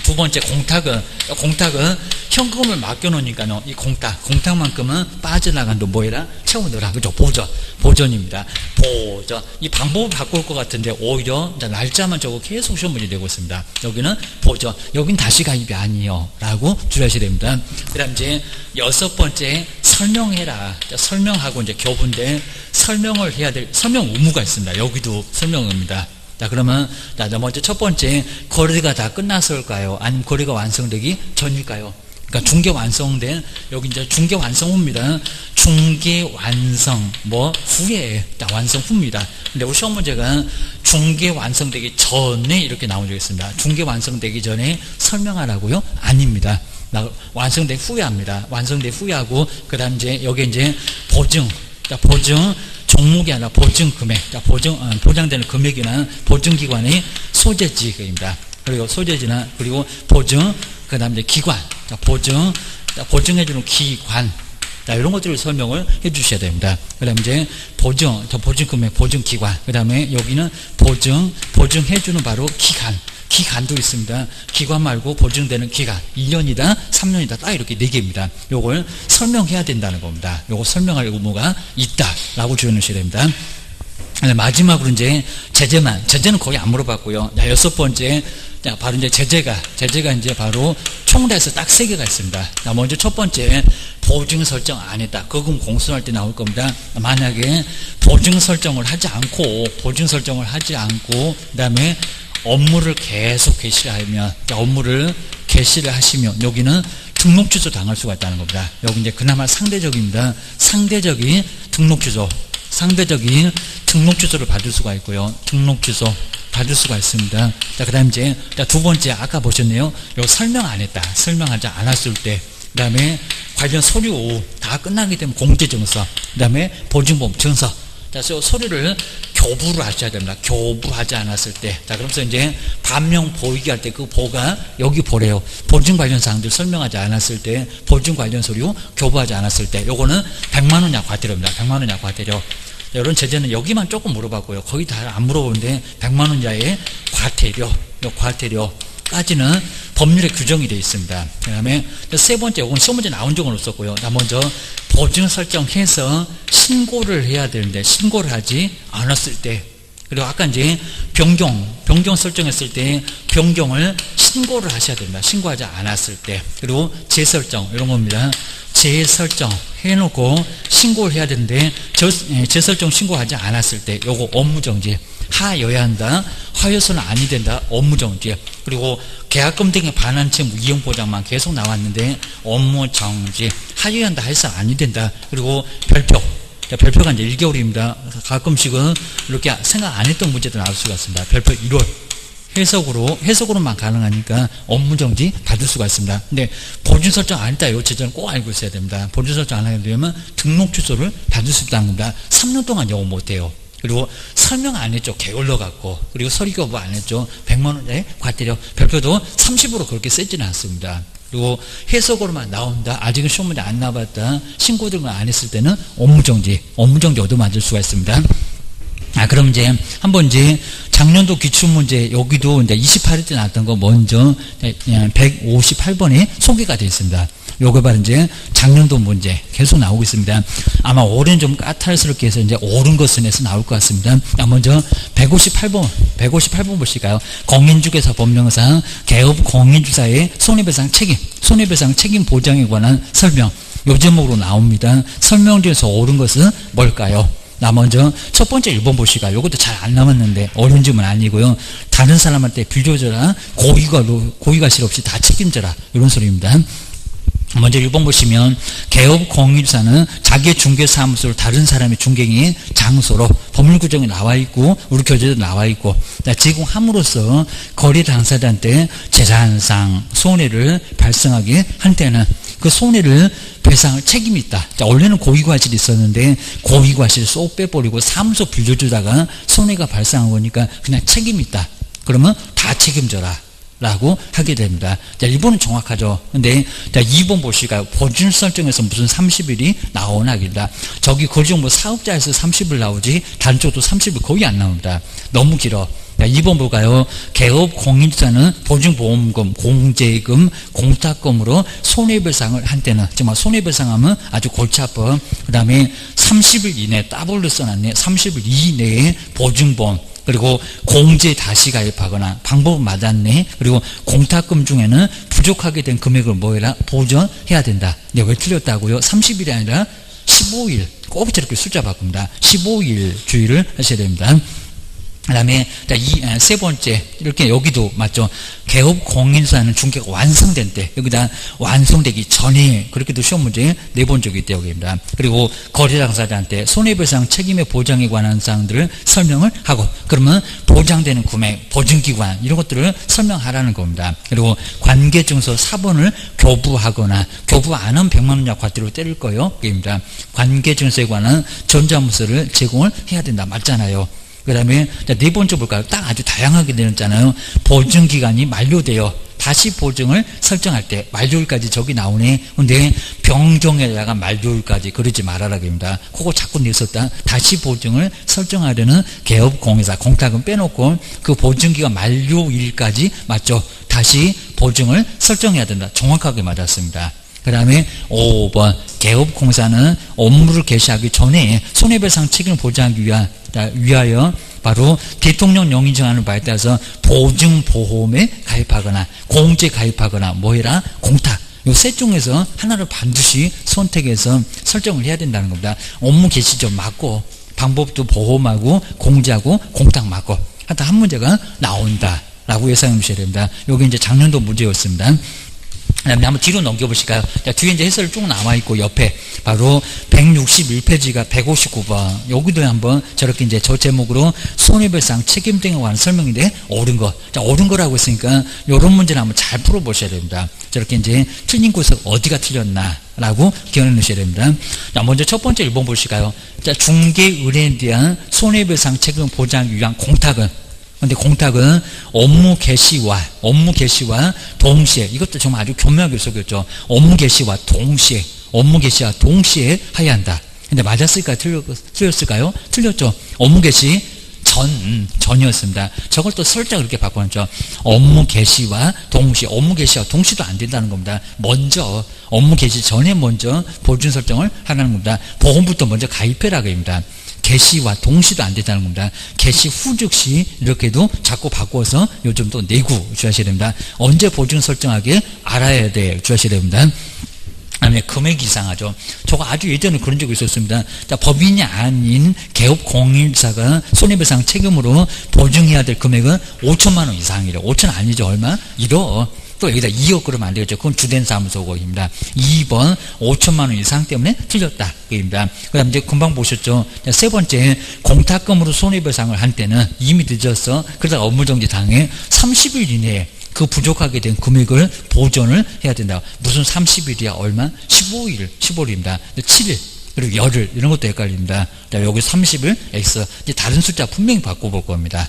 두 번째 공탁은 현금을 맡겨놓으니까요. 이 공탁만큼은 빠져나간 돈 뭐해라? 채워넣어라. 그죠? 보전입니다. 보전. 이 방법을 바꿀 것 같은데 오히려 날짜만 적고 계속 시험 문제 되고 있습니다. 여기는 보전. 여긴 다시 가입이 아니에요. 라고 주의하셔야 됩니다. 그 다음 이제 6번째 설명해라. 설명하고 이제 교부인데 설명을 해야 될 설명 의무가 있습니다. 여기도 설명 의무입니다. 자, 그러면, 자, 먼저 첫 번째, 거래가 다 끝났을까요? 아니면 거래가 완성되기 전일까요? 그러니까 중개 완성된, 여기 이제 중개 완성후입니다. 중개 완성, 후에, 자, 완성 후입니다. 근데 우리 시험 문제가 중개 완성되기 전에 이렇게 나온 적이 있습니다. 중개 완성되기 전에 설명하라고요? 아닙니다. 완성된 후에 합니다. 완성된 후에 하고, 그 다음 이제, 여기 이제 보증, 자, 보증, 종목이 아니라 보증 금액, 보장되는 금액이나 보증기관의 소재지입니다. 그리고 소재지나, 그리고 보증, 그 다음에 기관, 보증해주는 기관, 이런 것들을 설명을 해 주셔야 됩니다. 그 다음에 이제 보증 금액, 보증기관, 그 다음에 여기는 보증해주는 바로 기간도 있습니다. 기관 말고 보증되는 기간 2년이다 3년이다 딱 이렇게 4개입니다. 요걸 설명해야 된다는 겁니다. 요거 설명할 의무가 있다라고 주의하셔야 됩니다. 마지막으로 이제 제재는 거의 안 물어봤고요. 6번째 바로 이제 제재가 이제 바로 총 다 해서 딱 3개가 있습니다. 먼저 첫 번째 보증 설정 안 했다. 그건 공소할 때 나올 겁니다. 만약에 보증 설정을 하지 않고 그다음에 업무를 계속 개시하면, 업무를 개시를 하시면, 여기는 등록 취소 당할 수가 있다는 겁니다. 여기 이제 그나마 상대적입니다. 상대적인 등록 취소를 받을 수가 있고요. 등록 취소 받을 수가 있습니다. 자, 그 다음 이제, 두 번째, 아까 보셨네요. 여기 설명 안 했다. 설명하지 않았을 때. 그 다음에 관련 서류 다 끝나게 되면 공제증서. 그 다음에 보증보험 증서. 자, 서류를 교부를 하셔야 됩니다. 교부하지 않았을 때. 자, 그러면서 이제 반명 보이기 할 때 그 보가 여기 보래요. 보증 관련 사항들 설명하지 않았을 때, 보증 관련 서류 교부하지 않았을 때, 요거는 100만 원 이하 과태료입니다. 100만 원 이하 과태료. 이런 제재는 여기만 조금 물어봤고요. 거의 다 안 물어보는데 100만 원 이하의 과태료까지는 법률에 규정이 되어 있습니다. 그 다음에 세 번째, 이건 시험 문제 나온 적은 없었고요. 먼저 보증 설정해서 신고를 해야 되는데 신고를 하지 않았을 때, 그리고 아까 이제 변경 설정했을 때 변경을 신고를 하셔야 됩니다. 신고하지 않았을 때. 그리고 재설정 이런 겁니다. 재설정 해놓고 신고를 해야 되는데 재설정 신고하지 않았을 때 요거 업무정지 하여야 한다. 하여서는 아니 된다. 업무정지. 그리고 계약금 등에 반환 채무 이용보장만 계속 나왔는데 업무정지 하여야 한다. 해서 아니 된다. 그리고 별표가 이제 1개월입니다. 가끔씩은 이렇게 생각 안 했던 문제도 나올 수가 있습니다. 별표 1월 해석으로만 가능하니까 업무정지 받을 수가 있습니다. 근데 보증 설정 안 했다. 이 제도는 꼭 알고 있어야 됩니다. 보증 설정 안 하게 되면 등록 취소를 받을 수 있다는 겁니다. 3년 동안 영업 못해요. 그리고 설명 안 했죠. 게을러 갖고. 그리고 서류거부 안 했죠. 100만 원에 과태료. 별표도 30으로 그렇게 쓰지는 않습니다. 그리고 해석으로만 나온다. 아직은 시험 문제 안 나왔다. 신고 등을 안 했을 때는 업무정지 얻어맞을 수가 있습니다. 그럼 이제 한번 이제 작년도 기출문제 여기도 이제 28일 때 나왔던 거 먼저 158번에 소개가 되어 있습니다. 요거 바로 이제 작년도 문제 계속 나오고 있습니다. 아마 올해는 좀 까탈스럽게 해서 이제 옳은 것은 해서 나올 것 같습니다. 먼저 158번 보실까요? 공인중개사 법령상 개업 공인주사의 손해배상 책임 보장에 관한 설명. 요 제목으로 나옵니다. 설명 중에서 옳은 것은 뭘까요? 먼저 첫 번째 1번 보시가 요것도 잘 안 남았는데 어려운 질문 아니고요. 다른 사람한테 빌려줘라. 고의가실 없이 다 책임져라. 이런 소리입니다. 먼저 1번 보시면 개업 공인주사는 자기의 중개사무소를 다른 사람의 중개인 장소로 법률 규정이 나와 있고 우리 교재도 나와 있고 제공함으로써 거래 당사자한테 재산상 손해를 발생하게 한 때는 그 손해를 배상할 책임이 있다. 원래는 고의과실이 있었는데 고의과실을 쏙 빼버리고 사무소 빌려주다가 손해가 발생한 거니까 그냥 책임이 있다. 그러면 다 책임져라 라고 하게 됩니다. 1번은 정확하죠. 근데 2번 보실까요? 보증 설정에서 무슨 30일이 나오나 하기다. 저기 거리정보 사업자에서 30일 나오지 다른 쪽도 30일 거의 안 나옵니다. 너무 길어. 2번 볼까요? 개업 공인주사는 보증보험금, 공제금, 공탁금으로 손해배상을 한 때는 정말 손해배상하면 아주 골치 아파. 그 다음에 30일 이내 따블로 써놨네. 30일 이내에 보증보험 그리고 공제 다시 가입하거나 방법은 맞았네. 그리고 공탁금 중에는 부족하게 된 금액을 뭐해라? 보전해야 된다. 왜 틀렸다고요? 30일이 아니라 15일. 꼭 저렇게 숫자 바꿉니다. 15일 주의를 하셔야 됩니다. 그 다음에 세 번째 이렇게 여기도 맞죠. 개업 공인주사는 중개가 완성된 때 여기다 완성되기 전에 그렇게도 시험 문제에 내본 적이 있다 여기입니다. 그리고 거래 당사자한테 손해배상 책임의 보장에 관한 사항들을 설명을 하고 그러면 보장되는 금액, 보증기관 이런 것들을 설명하라는 겁니다. 그리고 관계증서 4번을 교부하거나 교부 안 하면 100만 원 이하 과태료 때릴 거예요. 여기입니다. 관계증서에 관한 전자문서를 제공을 해야 된다. 맞잖아요. 그 다음에 네 번째 볼까요? 딱 아주 다양하게 되었잖아요. 보증기간이 만료되어 다시 보증을 설정할 때 만료일까지 저기 나오네. 근데 병정에다가 만료일까지 그러지 말아라 합니다. 그거 자꾸 내었다. 다시 보증을 설정하려는 개업공인사 공탁은 빼놓고 그 보증기간 만료일까지 맞죠? 다시 보증을 설정해야 된다. 정확하게 맞았습니다. 그 다음에 5번 개업공사는 업무를 개시하기 전에 손해배상 책임을 보장하기 위하여 바로 대통령 영의 정하는 바에 따라서 보증보험에 가입하거나 공제 가입하거나 뭐해라? 공탁 이 셋 중에서 하나를 반드시 선택해서 설정을 해야 된다는 겁니다. 업무 개시점 맞고 방법도 보험하고 공제하고 공탁 맞고 하여튼 한 문제가 나온다 라고 예상해 주셔야 됩니다. 여기 이제 작년도 문제였습니다. 그 다음에 한번 뒤로 넘겨보실까요? 뒤에 이제 해설이 쭉 남아있고, 옆에 바로 161페이지가 159번. 여기도 한번 저렇게 이제 저 제목으로 손해배상 책임 등에 관한 설명인데, 옳은 거. 자, 옳은 거라고 했으니까, 요런 문제를 한번 잘 풀어보셔야 됩니다. 저렇게 이제 틀린 곳은 어디가 틀렸나, 라고 기억해 놓으셔야 됩니다. 자, 먼저 첫 번째 1번 보실까요? 자, 중개 의뢰에 대한 손해배상 책임을 보장하기 위한 공탁은, 근데 공탁은 업무 개시와 동시에, 이것도 정말 아주 교묘하게 속였죠. 업무 개시와 동시에 하여야 한다. 근데 맞았을까요? 틀렸을까요? 틀렸죠. 업무 개시 전이었습니다. 저걸 또 살짝 그렇게 바꿔놨죠. 업무 개시와 동시도 안 된다는 겁니다. 먼저, 업무 개시 전에 먼저 보증 설정을 하라는 겁니다. 보험부터 먼저 가입해라고 합니다. 개시와 동시도 안 된다는 겁니다. 개시 후 즉시 이렇게도 자꾸 바꿔서 요즘 또 내구 주셔야 됩니다. 언제 보증 설정하게 알아야 돼 주셔야 됩니다. 그다음에 금액이 이상하죠. 저거 아주 예전에 그런 적이 있었습니다. 자, 법인이 아닌 개업 공인사가 손해배상 책임으로 보증해야 될 금액은 5천만 원 이상이래요. 5천 아니죠. 얼마? 1억. 또 여기다 2억 그러면 안 되겠죠. 그건 주된 사무소고입니다. 2번 5천만 원 이상 때문에 틀렸다. 입니다. 그 다음 이제 금방 보셨죠. 세 번째, 공탁금으로 손해배상을 한 때는 이미 늦었어. 그러다가 업무정지 당해 30일 이내에 그 부족하게 된 금액을 보전을 해야 된다. 무슨 30일이야? 얼마? 15일입니다. 7일. 그리고 열흘 이런 것도 헷갈립니다. 여기 30일 X 이제 다른 숫자 분명히 바꿔볼 겁니다.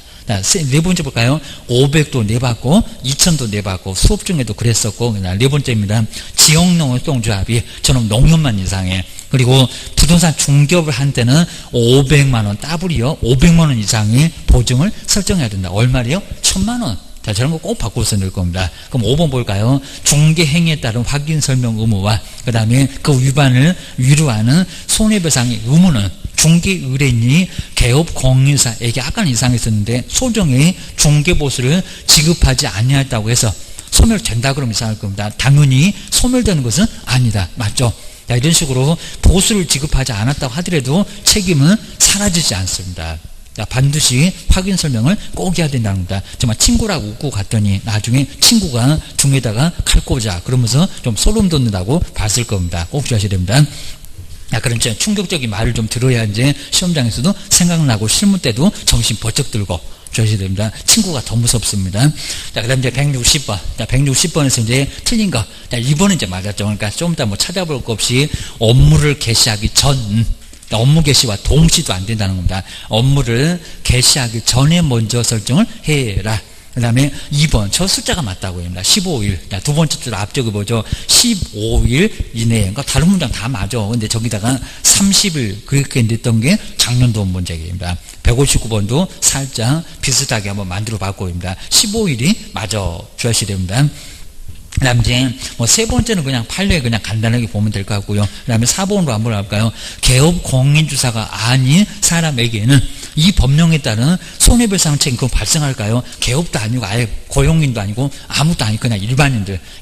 네 번째 볼까요? 500도 내받고 2000도 내받고 수업 중에도 그랬었고 네 번째입니다. 지역농업동조합이 저는 농협만 이상해. 그리고 부동산 중개업을 한 때는 500만 원 따블이요. 500만 원 이상의 보증을 설정해야 된다. 얼마래요? 1000만 원. 자, 저런 거 꼭 바꿔서 넣을 겁니다. 그럼 5번 볼까요? 중개 행위에 따른 확인 설명 의무와 그 다음에 그 위반을 위로하는 손해배상의 의무는 중개 의뢰인이 개업 공인사에게 아까는 이상했었는데 소정의 중개보수를 지급하지 아니했다고 해서 소멸된다 그러면 이상할 겁니다. 당연히 소멸되는 것은 아니다. 맞죠? 자, 이런 식으로 보수를 지급하지 않았다고 하더라도 책임은 사라지지 않습니다. 자, 반드시 확인 설명을 꼭 해야 된다는 겁니다. 정말 친구라고 웃고 갔더니 나중에 친구가 중에다가 칼 꽂아 그러면서 좀 소름 돋는다고 봤을 겁니다. 꼭 주셔야 됩니다. 야, 그럼 이제 충격적인 말을 좀 들어야 이제 시험장에서도 생각나고 실무 때도 정신 번쩍 들고 주셔야 됩니다. 친구가 더 무섭습니다. 자, 그 다음 이제 160번. 자, 160번에서 이제 틀린 거. 자, 2번은 이제 맞았죠. 그러니까 좀 이따 뭐 찾아볼 거 없이 업무를 개시하기 전, 업무 개시와 동시도 안 된다는 겁니다. 업무를 개시하기 전에 먼저 설정을 해라. 그 다음에 2번, 저 숫자가 맞다고 합니다. 15일. 두 번째 줄 앞쪽에 보죠. 15일 이내에. 그러니까 다른 문장 다 맞아. 근데 저기다가 30일 그렇게 냈던 게 작년도 문제입니다. 159번도 살짝 비슷하게 한번 만들어 봤고입니다. 15일이 맞아 주셔야 됩니다. 그 다음 이제 세 번째는 그냥 판례 그냥 간단하게 보면 될 것 같고요. 그 다음에 4번으로 한번 할까요? 개업 공인주사가 아닌 사람에게는 이 법령에 따른 손해배상 책임 그건 발생할까요? 개업도 아니고 아예 고용인도 아니고 아무도 아니고 그냥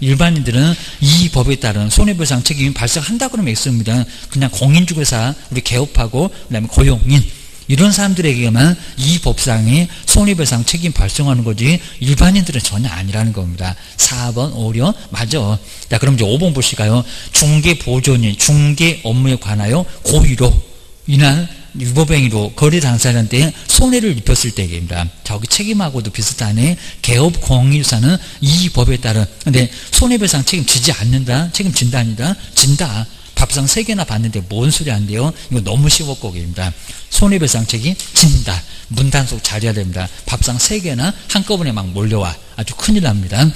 일반인들은 이 법에 따른 손해배상 책임이 발생한다 그러면 있습니다. 그냥 공인중개사 우리 개업하고 그 다음에 고용인 이런 사람들에게만 이 법상에 손해배상 책임 발생하는 거지 일반인들은 전혀 아니라는 겁니다. 4번 오히려 맞아. 자, 그럼 이제 5번 보실까요? 중개보조인 중개 업무에 관하여 고의로 인한 위법행위로 거래 당사자한테 손해를 입혔을 때입니다. 저기 책임하고도 비슷하네. 개업 공인주사는 이 법에 따른 근데 손해배상 책임지지 않는다. 책임진다 아니다. 진다. 밥상 3개나 봤는데 뭔 소리 안 돼요? 이거 너무 쉬웠고입니다. 손해배상 책임 진다. 문단속 잘해야 됩니다. 밥상 3개나 한꺼번에 막 몰려와. 아주 큰일 납니다.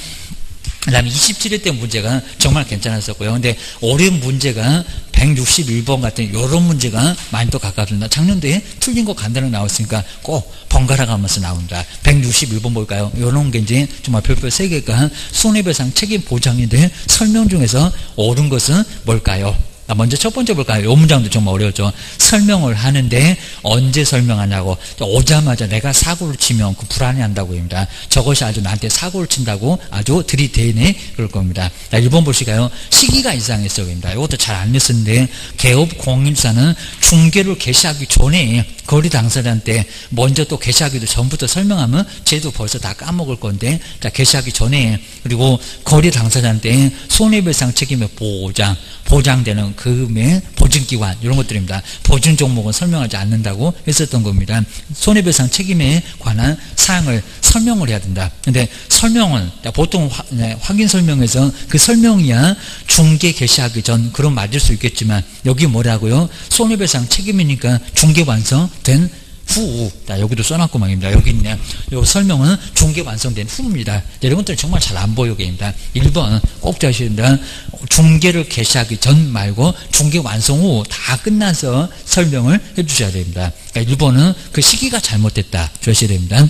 그 다음에 27회 때 문제가 정말 괜찮았었고요. 근데 올해 문제가 161번 같은 이런 문제가 많이 또 가깝습니다. 작년도에 틀린 거 간단하게 나왔으니까 꼭 번갈아 가면서 나온다. 161번 볼까요? 이런 게 이제 정말 별별 3개가 손해배상 책임 보장인데 설명 중에서 옳은 것은 뭘까요? 먼저 첫 번째 볼까요? 이 문장도 정말 어려웠죠. 설명을 하는데 언제 설명하냐고. 오자마자 내가 사고를 치면 그 불안해한다고 합니다. 저것이 아주 나한테 사고를 친다고 아주 들이대네 그럴 겁니다. 1번 보실까요? 시기가 이상했어 그럽니다. 이것도 잘 안 냈었는데 개업 공인사는 중개를 개시하기 전에 거래 당사자한테 먼저 또 개시하기도 전부터 설명하면 쟤도 벌써 다 까먹을 건데 자 개시하기 전에 그리고 거래 당사자한테 손해배상 책임의 보장되는 금액, 보증기관 이런 것들입니다. 보증 종목은 설명하지 않는다고 했었던 겁니다. 손해배상 책임에 관한 사항을 설명을 해야 된다. 근데 설명은 보통 확인 설명에서 그 설명이야 중개 개시하기 전 그럼 맞을 수 있겠지만 여기 뭐라고요? 손해배상 책임이니까 중개 완성된 후. 여기도 써놨고 말입니다. 여기 있네. 요 설명은 중개 완성된 후입니다. 이런 것들은 정말 잘 안 보여입니다. 1번 꼭 자셔야 된다. 중개를 개시하기 전 말고 중개 완성 후 다 끝나서 설명을 해주셔야 됩니다. 그러니까 1번은 그 시기가 잘못됐다. 주셔야 됩니다.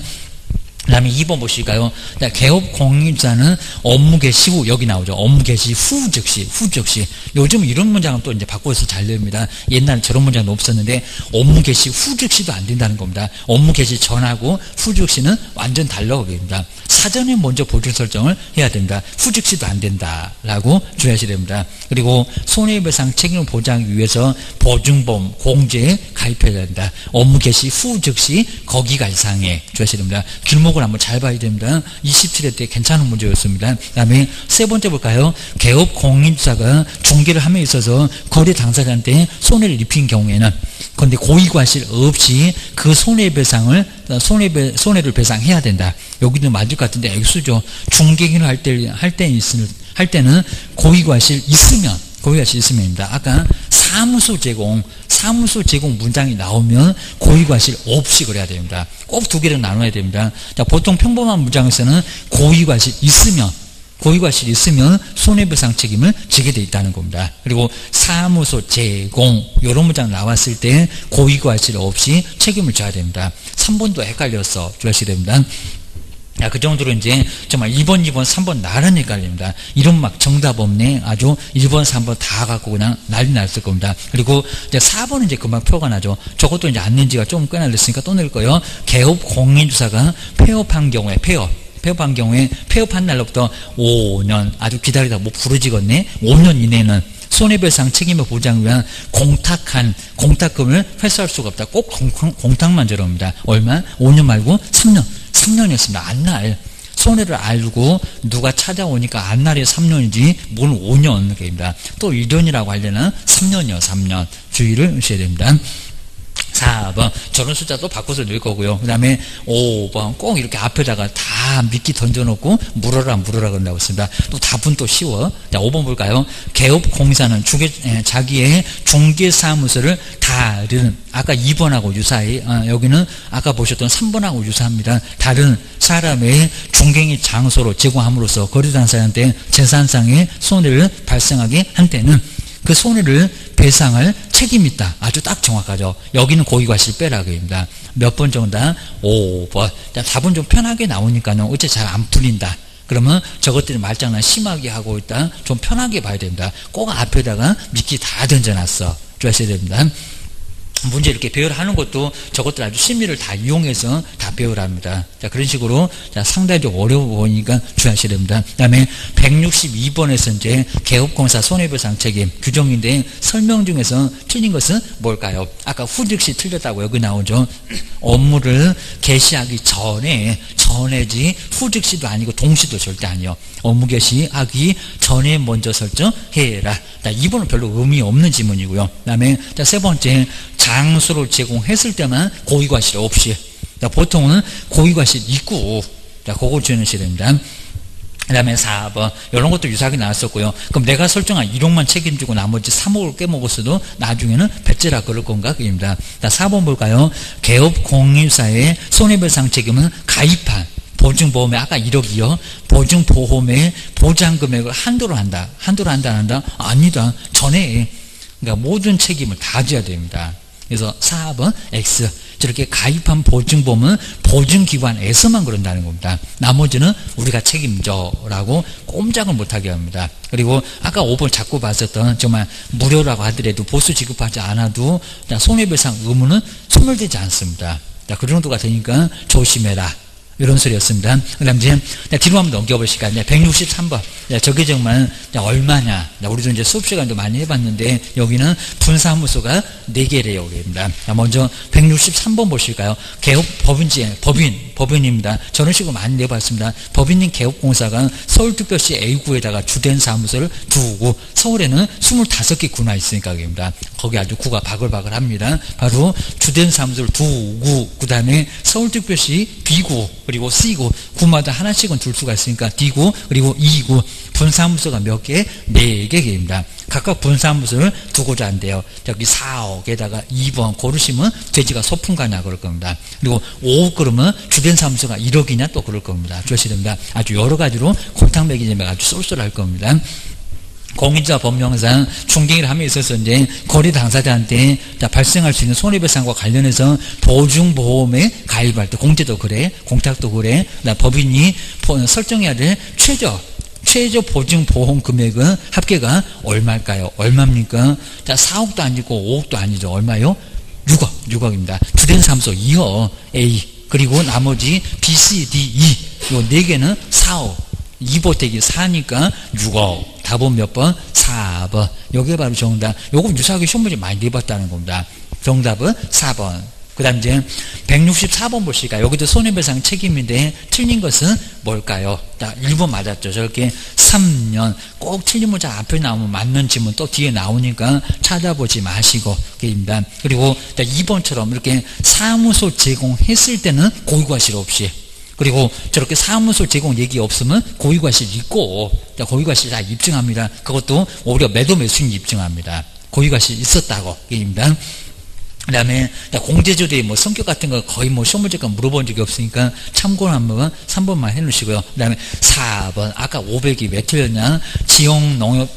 그 다음에 2번 보실까요? 개업 공인자는 업무 개시 후, 여기 나오죠. 업무 개시 후 즉시. 요즘 이런 문장은 또 이제 바꿔서 잘 됩니다. 옛날에 저런 문장도 없었는데, 업무 개시 후 즉시도 안 된다는 겁니다. 업무 개시 전하고 후 즉시는 완전 달라고 합니다. 사전에 먼저 보증 설정을 해야 됩니다. 후 즉시도 안 된다라고 주의하셔야 됩니다. 그리고 손해배상 책임을 보장하기 위해서 보증보험 공제에 가입해야 된다. 업무 개시 후 즉시 거기가 이상해 주의하셔야 됩니다. 길목을 이걸 한번 잘 봐야 됩니다. 27회 때 괜찮은 문제였습니다. 그 다음에 세 번째 볼까요? 개업 공인주사가 중개를 함에 있어서 거래 당사자한테 손해를 입힌 경우에는 그런데 고의과실 없이 그 손해배상을 손해를 배상해야 된다. 여기도 맞을 것 같은데 액수죠. 중개인을 할 때는 고의과실 있으면입니다. 아까 사무소 제공 문장이 나오면 고의과실 없이 그래야 됩니다. 꼭 두 개를 나눠야 됩니다. 자, 보통 평범한 문장에서는 고의과실 있으면 손해배상 책임을 지게 돼 있다는 겁니다. 그리고 사무소 제공 이런 문장 나왔을 때 고의과실 없이 책임을 져야 됩니다. 3번도 헷갈렸어 주셔야 됩니다. 야, 그 정도로 이제 정말 2번, 3번 나란히 헷갈립니다. 이런 막 정답 없네. 아주 1번, 3번 다 갖고 그냥 난리 났을 겁니다. 그리고 이제 4번은 이제 금방 표가 나죠. 저것도 이제 안 낸 지가 좀 꽤나 됐으니까 또 낼 거예요. 개업 공인주사가 폐업한 경우에 폐업한 경우에 폐업한 날로부터 5년 아주 기다리다 뭐 부러지겠네. 5년 이내는 손해배상 책임을 보장을 위한 공탁금을 회수할 수가 없다. 꼭 공탁만 저럽니다. 얼마? 5년 말고 3년이었습니다. 안날. 손해를 알고 누가 찾아오니까 안날이 3년이지 뭘 5년입니다. 또 1년이라고 하려면 3년이요. 3년. 주의를 하셔야 됩니다. 4번 저런 숫자도 바꿔서 넣을 거고요. 그 다음에 5번 꼭 이렇게 앞에다가 다 미끼 던져놓고 물어라 그런다고 했습니다. 또 답은 또 쉬워. 자, 5번 볼까요? 개업공사는 자기의 중개사무소를 다른 아까 2번하고 유사해. 여기는 아까 보셨던 3번하고 유사합니다. 다른 사람의 중개인 장소로 제공함으로써 거래 당사자한테 재산상의 손해를 발생하게 한 때는 그 손해를 배상할 책임이 있다. 아주 딱 정확하죠. 여기는 고의과실 빼라고입니다. 몇 번 정답? 5번. 자, 답은 좀 편하게 나오니까는 어째 잘 안 풀린다. 그러면 저것들이 말장난 심하게 하고 있다. 좀 편하게 봐야 됩니다. 꼭 앞에다가 미끼 다 던져놨어. 주셔야 됩니다. 문제 이렇게 배열하는 것도 저것들 아주 심리를 다 이용해서 다 배열합니다. 자, 그런 식으로 자, 상당히 좀 어려워 보이니까 주의하셔야 됩니다. 그 다음에 162번에서 이제 개업공사 손해배상 책임 규정인데 설명 중에서 틀린 것은 뭘까요? 아까 후즉시 틀렸다고 여기 나오죠. 업무를 개시하기 전에지 후즉시도 아니고 동시도 절대 아니요. 업무 개시하기 전에 먼저 설정해라. 자, 2번은 별로 의미 없는 지문이고요. 그 다음에 자, 세 번째 장소를 제공했을 때만 고의과실 없이. 자, 보통은 고의과실 있고, 자, 그걸 주의하셔야 됩니다. 그 다음에 4번 이런 것도 유사하게 나왔었고요. 그럼 내가 설정한 1억만 책임지고 나머지 3억을 깨먹었어도 나중에는 배째라 그럴 건가? 그입니다. 자, 4번 볼까요? 개업 공인사의 손해배상 책임은 가입한 보증보험에 아까 1억이요. 보증보험의 보장금액을 한도로 한다. 안 한다? 아니다. 전에 그러니까 모든 책임을 다 져야 됩니다. 그래서 4번 X. 저렇게 가입한 보증보험은 보증기관에서만 그런다는 겁니다. 나머지는 우리가 책임져라고 꼼짝을 못하게 합니다. 그리고 아까 5번 자꾸 봤었던 정말 무료라고 하더라도 보수 지급하지 않아도 손해배상 의무는 소멸되지 않습니다. 그 정도가 되니까 조심해라. 이런 소리였습니다. 그 다음 이제 뒤로 한번 넘겨보실까요? 163번. 저게 정말 얼마냐. 우리도 이제 수업 시간도 많이 해봤는데 여기는 분사무소가 4개래요. 먼저 163번 보실까요? 개업 법인입니다. 저런 식으로 많이 내봤습니다. 법인인 개업공사가 서울특별시 A구에다가 주된 사무소를 두고 서울에는 25개 구나 있으니까 입니다. 거기 아주 구가 바글바글합니다. 바로 주된 사무소를 두고 그 다음에 서울특별시 B구 그리고 C구 구마다 하나씩은 둘 수가 있으니까 D구 그리고 E구 분사무소가 몇 개? 4개입니다. 각각 분사무소를 두고자 한대요. 여기 4억에다가 2번 고르시면 돼지가 소풍 가냐 그럴 겁니다. 그리고 5억 그러면 주된 사무소가 1억이냐 또 그럴 겁니다. 주셔야 됩니다. 아주 여러 가지로 골탕 매기점에 아주 쏠쏠할 겁니다. 공인자 법령상 중개를 함에 있어서 이제 거래 당사자한테 발생할 수 있는 손해배상과 관련해서 보증보험에 가입할 때 공제도 그래, 공탁도 그래, 법인이 설정해야 될 최저 보증보험 금액은 합계가 얼마일까요? 얼마입니까? 자, 4억도 아니고 5억도 아니죠. 얼마요? 6억입니다. 주된 사무소 2억 A 그리고 나머지 B, C, D, E 요 4개는 4억 2보태기 4니까 6억 답은 몇 번? 4번. 요게 바로 정답. 요거 유사하게 시험 문제 많이 내봤다는 겁니다. 정답은 4번. 그 다음 이제 164번 보실까요? 여기도 손해배상 책임인데 틀린 것은 뭘까요? 1번 맞았죠. 저렇게 3년 꼭 틀린 문자 앞에 나오면 맞는 지문 또 뒤에 나오니까 찾아보지 마시고 입니다. 그리고 2번처럼 이렇게 사무소 제공했을 때는 고유과실 없이, 그리고 저렇게 사무소 제공 얘기 없으면 고유과실 있고, 고유과실 다 입증합니다. 그것도 오히려 매도 매수인 입증합니다. 고유과실 있었다고 얘기입니다. 그 다음에 공제조례의 뭐 성격 같은 거 거의 뭐 시험 문제가 물어본 적이 없으니까 참고를 한번 3번만 해놓으시고요. 그 다음에 4번 아까 500이 왜 틀렸냐? 지역농협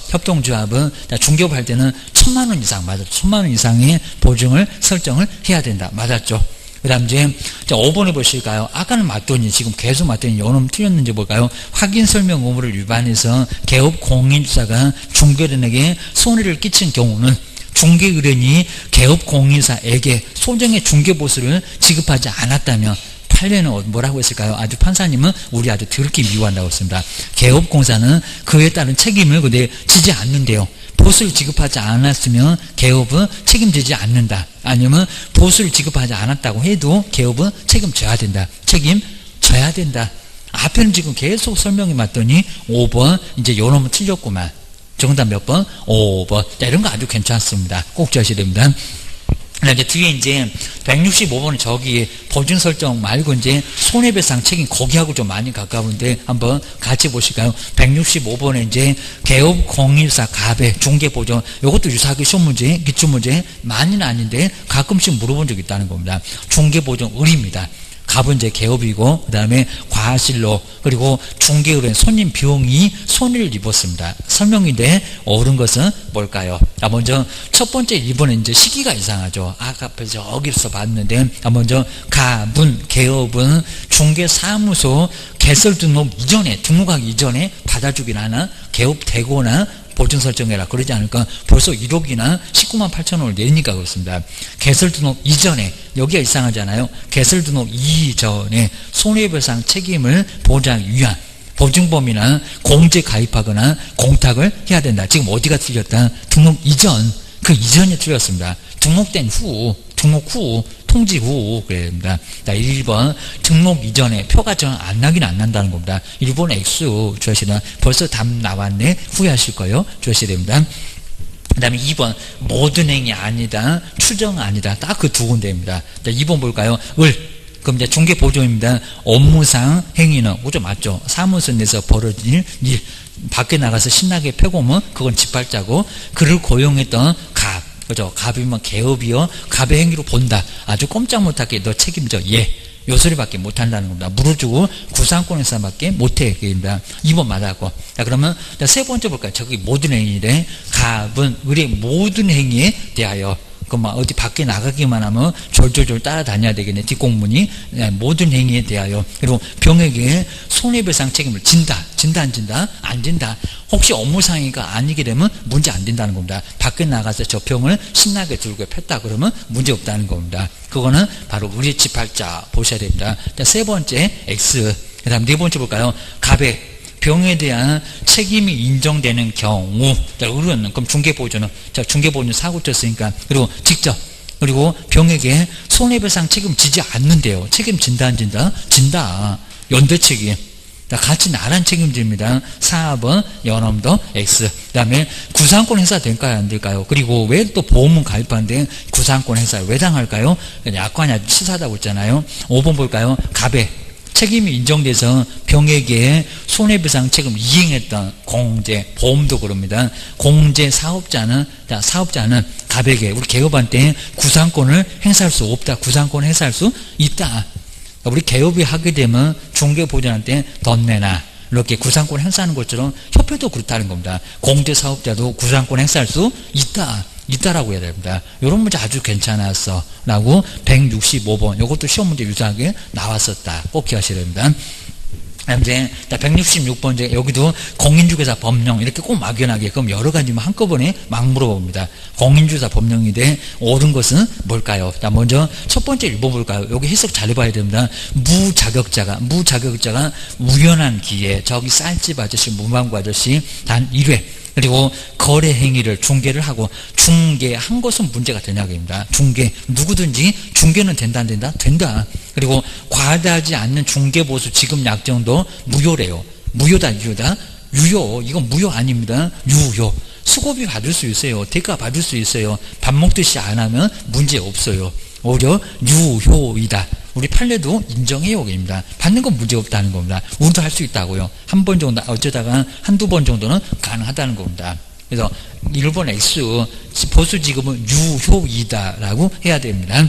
협동조합은 중개업할 때는 1000만원 이상 맞았죠. 1000만원 이상의 보증을 설정을 해야 된다. 맞았죠. 그 다음 이제 5번에 보실까요? 아까는 맞더니 지금 계속 맞더니 요놈 틀렸는지 볼까요? 확인 설명 의무를 위반해서 개업 공인사가 중개인에게 손해를 끼친 경우는 중개의뢰인이 개업 공인사에게 소정의 중개보수를 지급하지 않았다면 판례는 뭐라고 했을까요? 아주 판사님은 우리 아주 더럽게 미워한다고 했습니다. 개업공사는 그에 따른 책임을 근데 지지 않는데요. 보수를 지급하지 않았으면 개업은 책임지지 않는다. 아니면 보수를 지급하지 않았다고 해도 개업은 책임져야 된다. 책임져야 된다. 앞에는 지금 계속 설명이 맞더니 5번 이제 요놈은 틀렸구만. 정답 몇 번? 5번. 이런 거 아주 괜찮습니다. 꼭 지으셔야 됩니다. 이제 뒤에 이제 165번은 저기 보증 설정 말고 이제 손해배상 책임 거기하고 좀 많이 가까운데 한번 같이 보실까요? 165번에 이제 개업 공인사 가배 중개 보증, 이것도 유사하게 시험 문제, 기출 문제 많이는 아닌데 가끔씩 물어본 적이 있다는 겁니다. 중개 보증 을입니다. 갑은 이제 개업이고, 그 다음에 과실로, 그리고 중개의뢰인 손님 비용이 손해를 입었습니다. 설명인데 옳은 것은 뭘까요? 먼저 첫 번째 2번에 이제 시기가 이상하죠. 아까 앞에 저기서 봤는데, 먼저 갑은 개업은 중개사무소 개설 등록 이전에, 등록하기 이전에 받아주긴 하나, 개업되거나 보증 설정해라 그러지 않을까? 벌써 1억이나 19만 8천 원을 내니까 그렇습니다. 개설 등록 이전에, 여기가 이상하잖아요. 개설 등록 이전에 손해배상 책임을 보장하기 위한 보증범위나 공제 가입하거나 공탁을 해야 된다. 지금 어디가 틀렸다? 등록 이전, 그 이전이 틀렸습니다. 등록된 후, 등록 후, 통지 후 그래야 됩니다. 1번 등록 이전에 표가 정 안 나긴 안 난다는 겁니다. 1번 X 주하시다. 벌써 답 나왔네. 후회하실 거예요. 주하셔야 됩니다. 그 다음에 2번 모든 행위 아니다. 추정 아니다. 딱 그 두 군데입니다. 2번 볼까요? 그럼 이제 중개보증입니다. 업무상 행위는 그죠? 맞죠? 사무소 내에서 벌어질 일, 밖에 나가서 신나게 펴고 오면 그건 짓밟자고, 그를 고용했던 갑, 그죠? 갑이면 개업이요. 갑의 행위로 본다. 아주 꼼짝 못하게 너 책임져. 예. 요 소리밖에 못한다는 겁니다. 물어주고 구상권에서밖에 못해. 그입니다. 2번 맞았고. 자, 그러면 세 번째 볼까요? 저기 모든 행위래. 갑은 의뢰 모든 행위에 대하여. 그막 어디 밖에 나가기만 하면 졸졸졸 따라다녀야 되겠네. 뒷공문이. 모든 행위에 대하여. 그리고 병에게 손해배상 책임을 진다. 진다 안 진다? 안 진다. 혹시 업무상의가 아니게 되면 문제 안 된다는 겁니다. 밖에 나가서 저 병을 신나게 들고 폈다 그러면 문제 없다는 겁니다. 그거는 바로 의뢰 집할자 보셔야 됩니다. 자, 세 번째 X. 그 다음 네 번째 볼까요? 갑의 병에 대한 책임이 인정되는 경우. 자, 의료는 그럼 중개보조는, 자, 중개보조는 사고 쳤으니까, 그리고 직접, 그리고 병에게 손해배상 책임 지지 않는데요. 책임진다 안 진다? 진다. 연대 책임. 자, 같이 나란 책임집니다. 4번 연엄도 X. 그 다음에 구상권 행사 될까요? 안 될까요? 그리고 왜 또 보험은 가입하는데 구상권 행사 왜 당할까요? 약관이 아주 치사하다고 했잖아요. 5번 볼까요? 갑의 책임이 인정돼서 병에게 손해배상 책임 이행했던 공제, 보험도 그럽니다. 공제 사업자는 갑에게, 우리 개업한테 구상권을 행사할 수 없다. 구상권 행사할 수 있다. 우리 개업이 하게 되면 중개보증한테 돈 내나 이렇게 구상권 행사하는 것처럼 협회도 그렇다는 겁니다. 공제사업자도 구상권 행사할 수 있다라고 해야 됩니다. 이런 문제 아주 괜찮았어 라고 165번 이것도 시험 문제 유사하게 나왔었다. 꼭 기억하셔야 됩니다. 이제 166번째 여기도 공인중개사 법령 이렇게 꼭 막연하게 그럼 여러 가지 한꺼번에 막 물어봅니다. 공인중개사 법령인데 옳은 것은 뭘까요? 자, 먼저 첫 번째 읽어볼까요? 여기 해석 잘 해봐야 됩니다. 무자격자가 우연한 기회 저기 쌀집 아저씨 문방구 아저씨 단 1회 그리고 거래 행위를 중개를 하고 중개한 것은 문제가 되냐고입니다. 중개 누구든지 중개는 된다 안 된다? 된다. 그리고 과다하지 않는 중개보수 지급 약정도 무효래요. 무효다 유효 이건 무효 아닙니다. 유효 수고비 받을 수 있어요. 대가 받을 수 있어요. 밥 먹듯이 안 하면 문제 없어요. 오히려 유효이다. 우리 판례도 인정해요. 입니다. 받는 건 문제 없다는 겁니다. 우리도 할 수 있다고요. 한 번 정도 어쩌다가 한두 번 정도는 가능하다는 겁니다. 그래서 1번 X 보수 지급은 유효이다라고 해야 됩니다.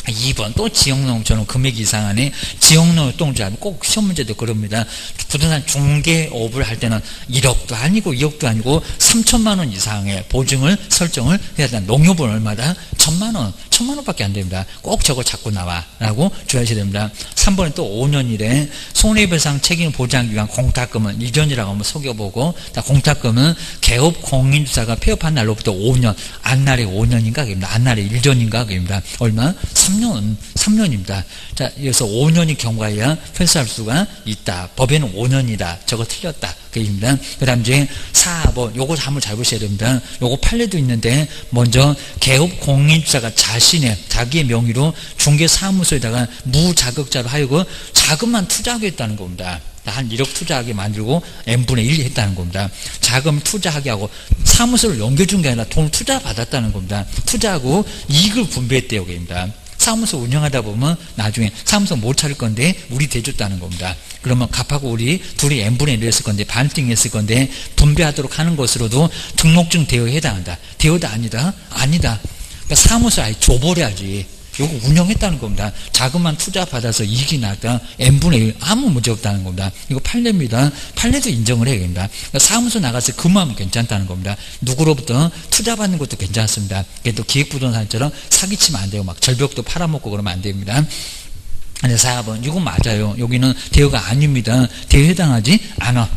2번 또 지역농촌은 금액이 이상하네. 지역농촌 꼭 시험 문제도 그럽니다. 부동산 중개업을 할 때는 1억도 아니고 2억도 아니고 3천만 원 이상의 보증을 설정을 해야 된다. 농협은 얼마다? 1,000만 원. 1,000만 원밖에 안 됩니다. 꼭 저거 잡고 나와 라고 주의하셔야 됩니다. 3번은 또 5년이래. 손해배상 책임 보장 위한 공탁금은 이전이라고 한번 속여보고 공탁금은 개업 공인주사가 폐업한 날로부터 5년 안날에 5년인가 그입니다. 안날에 1전인가 그입니다. 얼마? 3년입니다. 자, 여기서 5년인 경과에야 회수할 수가 있다. 법에는 5년이다. 저거 틀렸다. 그입니다. 그 다음 이제 4번, 요거 한번 잘 보셔야 됩니다. 요거 판례도 있는데, 먼저 개업 공인주사가 자기의 명의로 중개사무소에다가 무자격자로 하여금 자금만 투자하겠다는 겁니다. 한 1억 투자하게 만들고 n분의 1 했다는 겁니다. 자금 투자하게 하고 사무소를 넘겨준 게 아니라 돈 투자 받았다는 겁니다. 투자하고 이익을 분배했대요. 그입니다. 사무소 운영하다 보면 나중에 사무소 못 차릴 건데 우리 대줬다는 겁니다. 그러면 갚하고 우리 둘이 n분의 1 했을 건데 반띵했을 건데 분배하도록 하는 것으로도 등록증 대여에 해당한다. 대여다 아니다? 아니다. 그러니까 사무소 아예 줘버려야지. 요거 운영했다는 겁니다. 자금만 투자 받아서 이익이 났다. n분의 1 아무 문제 없다는 겁니다. 이거 판례입니다. 판례도 인정을 해야 됩니다. 그러니까 사무소 나가서 근무하면 괜찮다는 겁니다. 누구로부터 투자 받는 것도 괜찮습니다. 그래도 기획부동산처럼 사기치면 안 돼요. 막 절벽도 팔아먹고 그러면 안 됩니다. 4번 이건 맞아요. 여기는 대여가 아닙니다. 대여 해당하지 않아.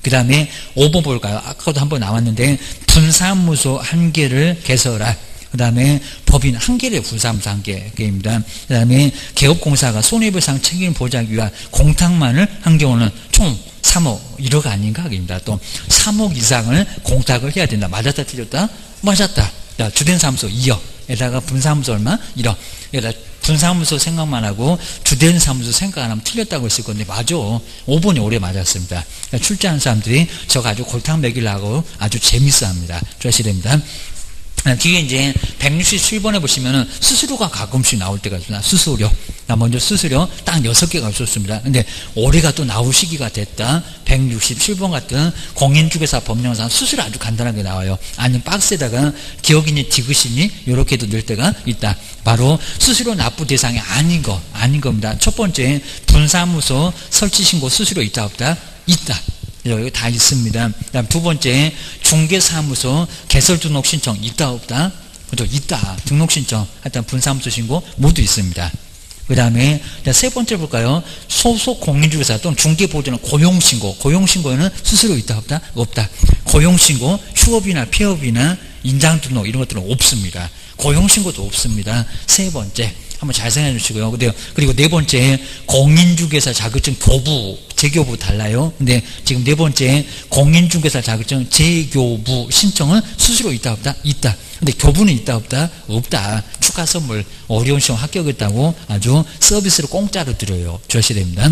그 다음에 5번 볼까요? 아까도 한번 나왔는데 분사무소 한 개를 개설할. 그 다음에 법인 한 개를 분사무소 한 개입니다. 그 다음에 개업공사가 손해배상 책임을 보장하기 위한 공탁만을 한 경우는 총 3억 1억 아닌가 입니다. 또 3억 이상을 공탁을 해야 된다. 맞았다 틀렸다? 맞았다. 자, 주된 사무소 2억 에다가 분사무소 얼마? 1억. 여기다 분사무소 생각만 하고 주된 사무소 생각 안 하면 틀렸다고 했을 건데 맞아. 5번이 오래 맞았습니다. 그러니까 출제하는 사람들이 저거 아주 골탕 먹이려고 아주 재밌어 합니다. 조심해야 됩니다. 뒤에 이제 167번에 보시면은 수수료가 가끔씩 나올 때가 있습니다. 수수료. 먼저 수수료 딱 6개가 있었습니다. 근데 올해가 또 나올 시기가 됐다. 167번 같은 공인중개사 법령상 수수료 아주 간단하게 나와요. 아니면 박스에다가 기억이니 디귿이니 이렇게도 넣을 때가 있다. 바로 수수료 납부 대상이 아닌 겁니다. 첫 번째 분사무소 설치 신고 수수료 있다 없다? 있다. 여기 다 있습니다. 그다음 두 번째 중개사무소 개설 등록 신청 있다 없다? 그죠? 있다. 등록 신청 하여튼 분사무소 신고 모두 있습니다. 그 다음에 세 번째 볼까요? 소속 공인중개사 또는 중개보조는 고용신고. 고용신고에는 수수료 있다 없다? 없다. 고용신고 휴업이나 폐업이나 인장등록 이런 것들은 없습니다. 고용신고도 없습니다. 세 번째 한번 잘 생각해 주시고요. 그리고 네 번째 공인중개사 자격증 교부 재교부 달라요. 근데 지금 네 번째 공인중개사 자격증 재교부 신청은 수수료 있다 없다? 있다. 근데 교부는 있다 없다? 없다. 축하 선물 어려운 시험 합격했다고 아주 서비스로 공짜로 드려요. 주셔야 됩니다.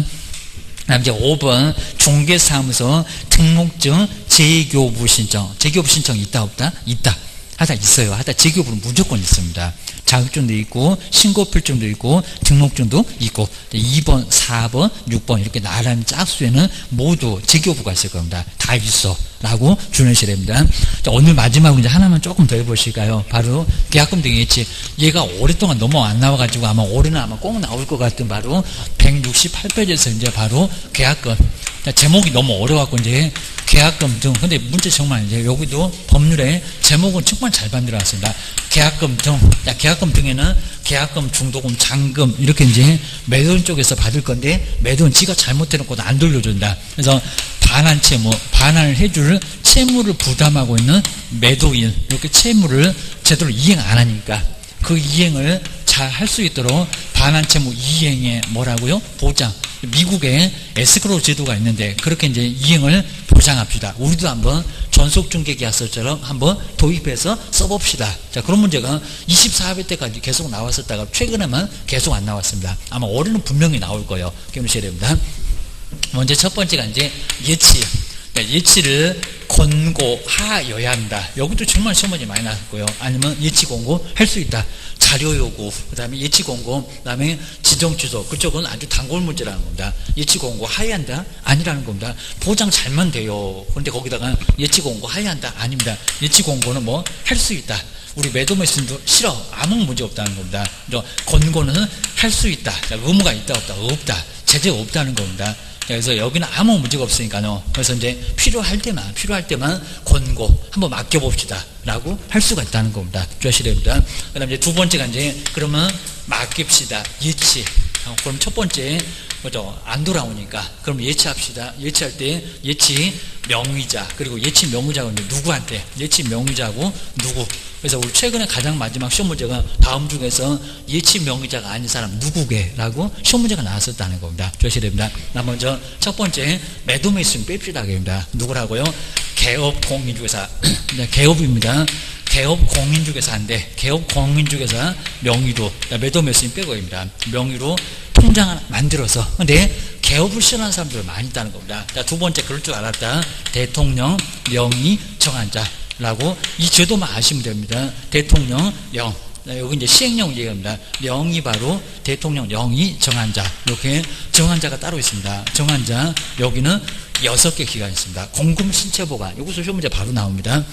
다음 이제 5번 중개사무소 등록증 재교부 신청. 재교부 신청 있다 없다? 있다. 하다 있어요. 하다 재교부는 무조건 있습니다. 자격증도 있고 신고필증도 있고 등록증도 있고 2번, 4번, 6번 이렇게 나란히 짝수에는 모두 재교부가 있을 겁니다. 다 있어 라고 주셔야 됩니다. 자, 오늘 마지막으로 이제 하나만 조금 더 해보실까요? 바로 계약금 등이겠지. 얘가 오랫동안 넘어 안 나와가지고 아마 올해는 아마 꼭 나올 것 같은 바로 168페이지에서 이제 바로 계약금 제목이 너무 어려워갖고 이제 계약금 등, 근데 문제 정말 이제 여기도 법률에 제목은 정말 잘 만들어놨습니다. 계약금 등, 계약금 등에는 계약금, 중도금, 잔금 이렇게 이제 매도인 쪽에서 받을 건데 매도인 지가 잘못해놓고도 안 돌려준다. 그래서 반환 채무, 반환을 해줄 채무를 부담하고 있는 매도인, 이렇게 채무를 제대로 이행 안 하니까 그 이행을 잘 할 수 있도록 반환 채무 이행에 뭐라고요? 보장. 미국에 에스크로우 제도가 있는데 그렇게 이제 이행을 보장합시다. 우리도 한번 전속중개계약서처럼 한번 도입해서 써봅시다. 자, 그런 문제가 24회 때까지 계속 나왔었다가 최근에만 계속 안 나왔습니다. 아마 올해는 분명히 나올 거예요. 기억하셔야 됩니다. 먼저 첫 번째가 이제 예치. 예치를 권고하여야 한다. 여기도 정말 시험문제 많이 나왔고요. 아니면 예치 권고 할 수 있다. 자료 요구, 그 다음에 예치 권고, 그 다음에 지정 취소. 그쪽은 아주 단골 문제라는 겁니다. 예치 권고 하여야 한다? 아니라는 겁니다. 보장 잘만 돼요. 그런데 거기다가 예치 권고 하여야 한다? 아닙니다. 예치 권고는 뭐 할 수 있다. 우리 매도매수인도 싫어. 아무 문제 없다는 겁니다. 권고는 할 수 있다. 의무가 있다 없다? 없다. 제재가 없다는 겁니다. 그래서 여기는 아무 문제가 없으니까요. 그래서 이제 필요할 때만 권고 한번 맡겨봅시다 라고 할 수가 있다는 겁니다. 주의하셔야 됩니다. 그 다음에 이제 두 번째가 이제 그러면 맡깁시다. 예치. 그럼 첫 번째 뭐죠? 안 돌아오니까 그럼 예치합시다. 예치할 때 예치 명의자, 그리고 예치 명의자가 누구한테? 예치 명의자고 누구? 그래서 우리 최근에 가장 마지막 시험 문제가 다음 중에서 예치 명의자가 아닌 사람 누구게라고 시험 문제가 나왔었다는 겁니다. 주의하셔야 됩니다. 먼저 첫 번째 매도매수인 뺍시다 입니다. 누구라고요? 개업 공인중개사. 개업입니다. 개업 공인중개사인데 개업 공인중개사 명의로 매도매수인 빼고입니다. 명의로 통장을 만들어서. 근데 개업을 싫어하는 사람들 많이 있다는 겁니다. 자, 두 번째 그럴 줄 알았다. 대통령 명의 정한자라고 이 제도만 아시면 됩니다. 대통령 령. 여기 이제 시행령 얘기합니다. 명이 바로 대통령 명의 정한자. 이렇게 정한자가 따로 있습니다. 정한자 여기는 6개 기관이 있습니다. 공금 신체 보관. 이것도 시험 문제 바로 나옵니다.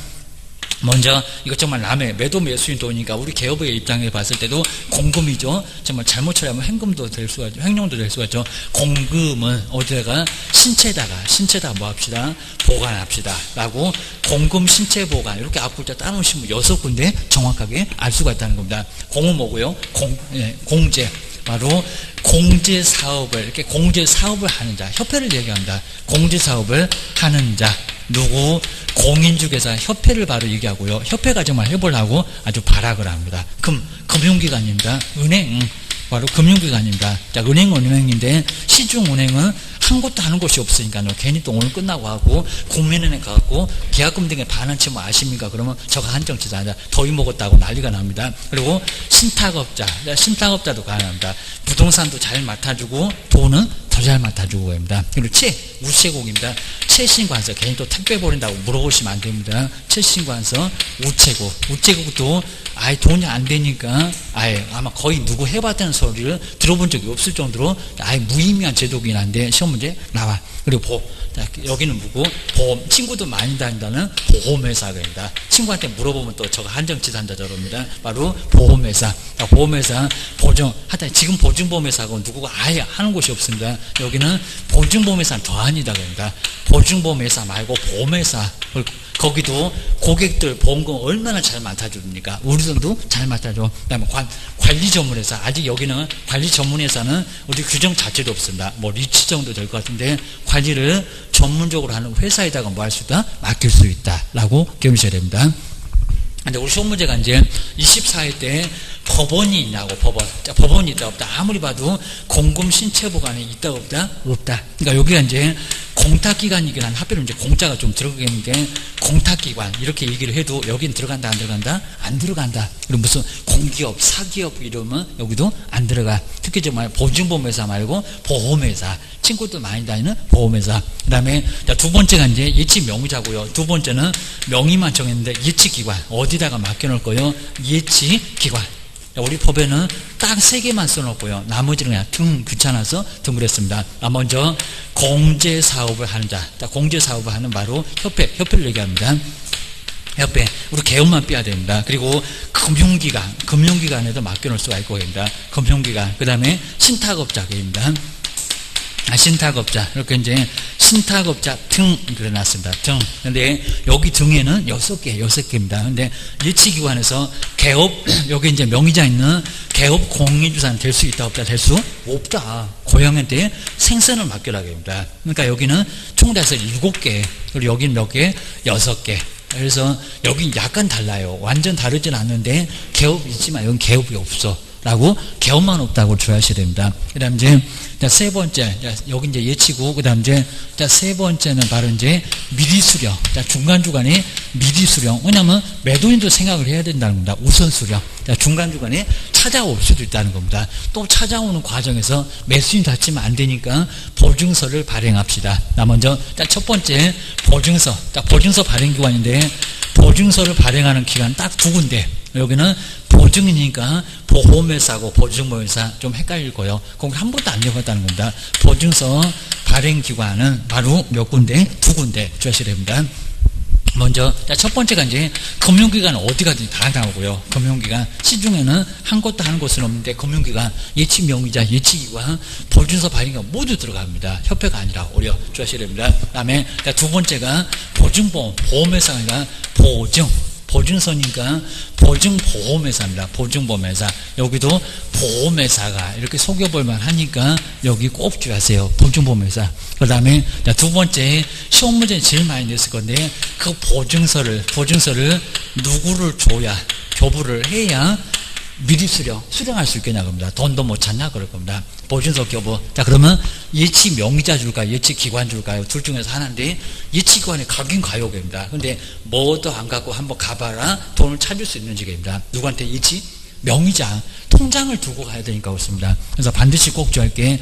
먼저 이것 정말 남의 매도 매수인 돈이니까 우리 개업의 입장에 봤을 때도 공금이죠. 정말 잘못 처리하면 횡금도 될 수가 있죠. 횡령도 될 수가 있죠. 공금은 어디다가 신체에다가 뭐 합시다? 보관합시다 라고 공금 신체 보관 이렇게 앞글자 따놓으시면 6군데 정확하게 알 수가 있다는 겁니다. 공은 뭐고요? 공제. 바로 공제사업을 이렇게 공제사업을 하는 자, 협회를 얘기합니다. 공제사업을 하는 자 누구? 공인중개사 협회를 바로 얘기하고요. 협회가 정말 해보려고 아주 발악을 합니다. 금융기관입니다. 은행 바로 금융기관입니다. 자, 은행인데 시중은행은 한 곳도 하는 곳이 없으니까요. 괜히 또 오늘 끝나고 하고 국민은행 가고 계약금 등의 반환 채무 아십니까? 그러면 저가 한정치자 더위 먹었다고 난리가 납니다. 그리고 신탁업자도 가능합니다. 부동산도 잘 맡아주고 돈은 더 잘 맡아주고 합니다. 그리고 우체국입니다. 최신관서 괜히 또 택배 보낸다고 물어보시면 안 됩니다. 최신관서 우체국도 아예 돈이 안 되니까 아예 아마 거의 누구 해봤다는 소리를 들어본 적이 없을 정도로 아예 무의미한 제도긴 한데 시험 문제 나와. 그리고 여기는 뭐고? 보험. 친구도 많이 다닌다는 보험회사입니다. 친구한테 물어보면 또 저거 한정치산다 저럽니다. 바로 보험회사. 보험회사 보증하다 지금 보증보험회사하고 누구가 아예 하는 곳이 없습니다. 여기는 보증보험회사는 더 아니다 그럽니다. 보증보험회사 말고 보험회사. 거기도 고객들 보험금 얼마나 잘 맡아줍니까? 우리들도 잘 맡아줘. 그다음에 관리 전문회사. 아직 여기는 관리 전문회사는 우리 규정 자체도 없습니다. 뭐 리치 정도 될 것 같은데 관리를 전문적으로 하는 회사에다가 뭐 할 수 있다? 맡길 수 있다라고 기억하셔야 됩니다. 근데 우리 시험 문제가 이제 24회 때 법원이 있냐고, 법원이 있다 없다. 아무리 봐도 공금 신체 보관이 있다 없다? 없다. 그러니까 여기가 이제 공탁기관이긴 한 하필은 이제 공짜가 좀 들어가겠는데 공탁기관 이렇게 얘기를 해도 여긴 들어간다 안 들어간다? 안 들어간다. 그리고 무슨 공기업, 사기업 이러면 여기도 안 들어가. 특히 정말 보증보험회사 말고 보험회사. 친구들 많이 다니는 보험회사. 그 다음에 두 번째가 이제 예치 명의자고요. 두 번째는 명의만 정했는데 예치기관. 어디다가 맡겨놓을 거예요? 예치기관. 우리 법에는 딱 3개만 써놓고요. 나머지는 그냥 귀찮아서 등을 했습니다. 먼저 공제사업을 하는 자. 공제사업을 하는 바로 협회를 얘기합니다. 협회. 우리 개업만 빼야 됩니다. 그리고 금융기관에도 맡겨놓을 수가 있고 합니다. 금융기관. 그 다음에 신탁업자입니다. 신탁업자. 이렇게 이제 신탁업자 등 그려놨습니다. 등. 근데 여기 등에는 6개입니다. 근데 예치기관에서 개업, 여기 이제 명의자 있는 개업 공인주사는 될 수 있다, 없다, 될 수 없다. 고용한테 생선을 맡겨라게 합니다. 그러니까 여기는 총 다 해서 7개, 그리고 여기는 몇 개? 6개. 그래서 여기 약간 달라요. 완전 다르진 않는데 개업이 있지만 여긴 개업이 없어. 라고 개업만 없다고 주의하셔야 됩니다. 그 다음 이제 세 번째, 여기 이제 예치고, 그 다음 이제 세 번째는 바로 이제 미리 수령. 중간중간에 미리 수령. 왜냐면 매도인도 생각을 해야 된다는 겁니다. 우선 수령. 중간중간에 찾아올 수도 있다는 겁니다. 또 찾아오는 과정에서 매수인 다치면 안 되니까 보증서를 발행합시다. 먼저 첫 번째 보증서. 보증서 발행 기관인데 보증서를 발행하는 기간 딱 2군데. 여기는 보증이니까 보험회사고 보증보험회사 좀 헷갈릴 거예요. 거기 한 번도 안 해봤다는 겁니다. 보증서 발행기관은 바로 몇 군데? 2군데 주셔야 됩니다. 먼저 첫 번째가 이제 금융기관 어디 가든지 다 나오고요. 금융기관 시중에는 한 곳도 하는 곳은 없는데 금융기관, 예치명의자, 예치기관, 보증서 발행기관 모두 들어갑니다. 협회가 아니라 오려 주셔야 됩니다. 그 다음에 두 번째가 보증보험, 보험회사가 아니라 보증서니까 보증보험회사입니다. 보증보험회사. 여기도 보험회사가 이렇게 속여볼만 하니까 여기 꼭 주의하세요. 보증보험회사. 그 다음에 두 번째 시험 문제 제일 많이 냈을 건데 그 보증서를 누구를 줘야, 교부를 해야 미리 수령할 수 있겠냐 겁니다. 돈도 못 찾냐 그럴 겁니다. 보증서 교부. 자, 그러면 예치 명의자 줄까요? 예치 기관 줄까요? 둘 중에서 하나인데 예치 기관에 가긴 가요 겁니다. 근데 뭐도 안 갖고 한번 가봐라 돈을 찾을 수 있는 지경입니다. 누구한테? 예치 명의자 통장을 두고 가야 되니까 그렇습니다. 그래서 반드시 꼭 주의할 게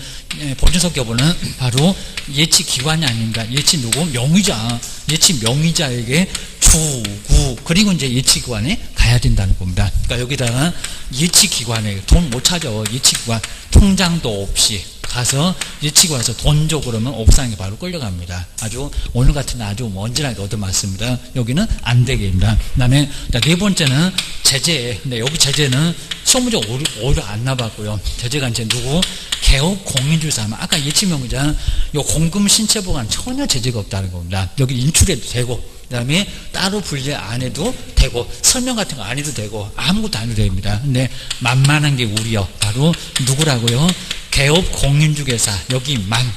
보증서 교부는 바로 예치 기관이 아닙니다. 예치 누구? 명의자. 예치 명의자에게 주고 그리고 이제 예치기관에 가야 된다는 겁니다. 그러니까 여기다가 예치기관에 돈 못 찾아. 예치기관 통장도 없이 가서 예치기관에서 돈 줘 그러면 옥상에 바로 끌려갑니다. 아주 오늘 같은 날 아주 언제나 얻어맞습니다. 여기는 안 되게 합니다. 그 다음에 네 번째는 제재. 근데 여기 제재는 시험 문제 오히려 안 나봤고요. 제재가 이제 누구? 개업 공인주사. 아까 예치명의자 요 공금 신체 보관 전혀 제재가 없다는 겁니다. 여기 인출해도 되고 그 다음에 따로 분리 안 해도 되고 설명 같은 거 안 해도 되고 아무것도 안 해도 됩니다. 근데 만만한 게 우리요. 바로 누구라고요? 개업 공인중개사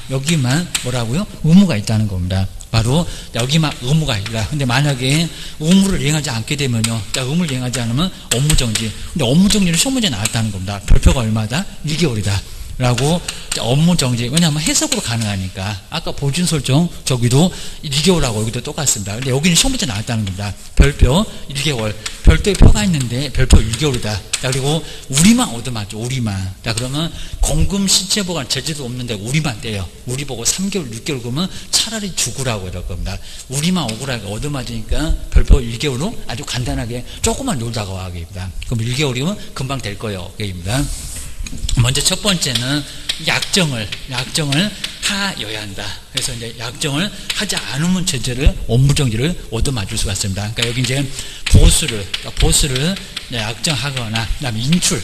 여기만 뭐라고요? 의무가 있다는 겁니다. 바로 여기만 의무가 있다. 근데 만약에 의무를 이행하지 않게 되면요. 의무를 이행하지 않으면 업무정지. 근데 업무정지는 시험 문제 나왔다는 겁니다. 별표가 얼마다? 1개월이다. 라고 업무정지. 왜냐하면 해석으로 가능하니까. 아까 보증설정 저기도 2개월하고 여기도 똑같습니다. 근데 여기는 시험 문제 나왔다는 겁니다. 별표 1개월. 별도의 표가 있는데 별표 1개월이다. 자, 그리고 우리만 얻어맞죠. 우리만. 자, 그러면 공금 신체 보관 제재도 없는데 우리만 떼요. 우리 보고 3개월 6개월 그러면 차라리 죽으라고 이럴 겁니다. 우리만 억울하게 얻어맞으니까 별표 1개월로 아주 간단하게 조금만 놀다가 와야겠습니다. 그럼 1개월이면 금방 될 거예요. 입니다. 먼저 첫 번째는 약정을 하여야 한다. 그래서 이제 약정을 하지 않으면 제재를 업무정지를 얻어맞을 수가 있습니다. 그러니까 여기 이제 보수를 약정하거나 그다음에 인출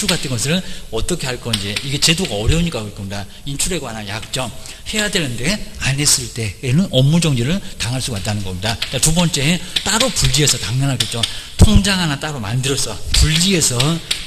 같은 것을 어떻게 할 건지 이게 제도가 어려우니까 그럴 겁니다. 인출에 관한 약정 해야 되는데 안 했을 때에는 업무정지를 당할 수가 있다는 겁니다. 두 번째 따로 분리해서 당연하겠죠. 통장 하나 따로 만들어서 분리해서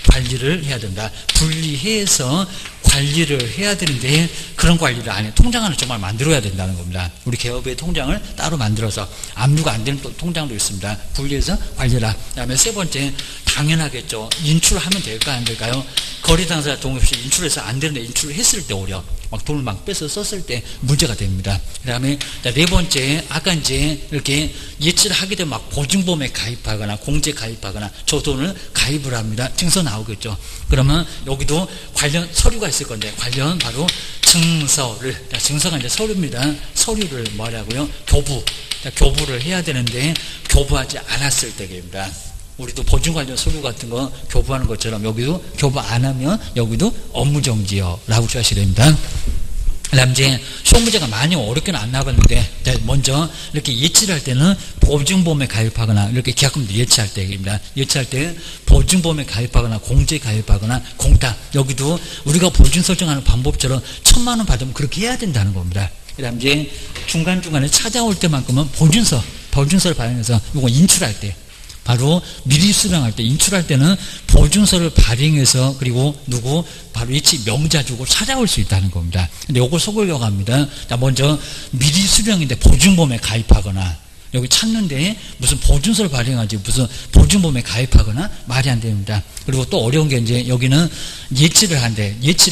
관리를 해야 된다. 분리해서 관리를 해야 되는데 그런 관리를 안 해. 통장 하나 정말 만들어야 된다는 겁니다. 우리 개업의 통장을 따로 만들어서 압류가 안 되는 통장도 있습니다. 분리해서 관리라. 그다음에 세 번째 당연하겠죠. 인출하면 될까 안 될까요? 거래 당사자 동의 없이 인출해서 안 되는데 인출을 했을 때 오히려 막 돈을 막 빼서 썼을 때 문제가 됩니다. 그 다음에 네 번째 아까 이제 이렇게 예치를 하게 되면 막 보증보험에 가입하거나 공제 가입하거나 저 돈을 가입을 합니다. 증서 나오겠죠. 그러면 여기도 관련 서류가 있을 건데 관련 바로 증서가 이제 서류입니다. 서류를 뭐라고요? 교부를 해야 되는데 교부하지 않았을 때입니다. 우리도 보증 관련 서류 같은 거 교부하는 것처럼 여기도 교부 안 하면 여기도 업무정지요 라고 주셔야 됩니다. 그 다음 이제 시험 문제가 많이 어렵게는 안 나왔는데 먼저 이렇게 예치를 할 때는 보증보험에 가입하거나 이렇게 계약금도 예치할 때입니다. 예치할 때 보증보험에 가입하거나 공제에 가입하거나 공탁 여기도 우리가 보증 설정하는 방법처럼 1,000만 원 받으면 그렇게 해야 된다는 겁니다. 그 다음 이제 중간중간에 찾아올 때만큼은 보증서를 발행해서 이거 인출할 때, 바로 미리 수령할 때, 인출할 때는 보증서를 발행해서 그리고 바로 예치 명의자 주고 찾아올 수 있다는 겁니다. 근데 요걸 속으려고 합니다. 자, 먼저 미리 수령인데 보증보험에 가입하거나, 여기 찾는데 무슨 보증서를 발행하지 무슨 보증보험에 가입하거나 말이 안 됩니다. 그리고 또 어려운 게 이제 여기는 예치를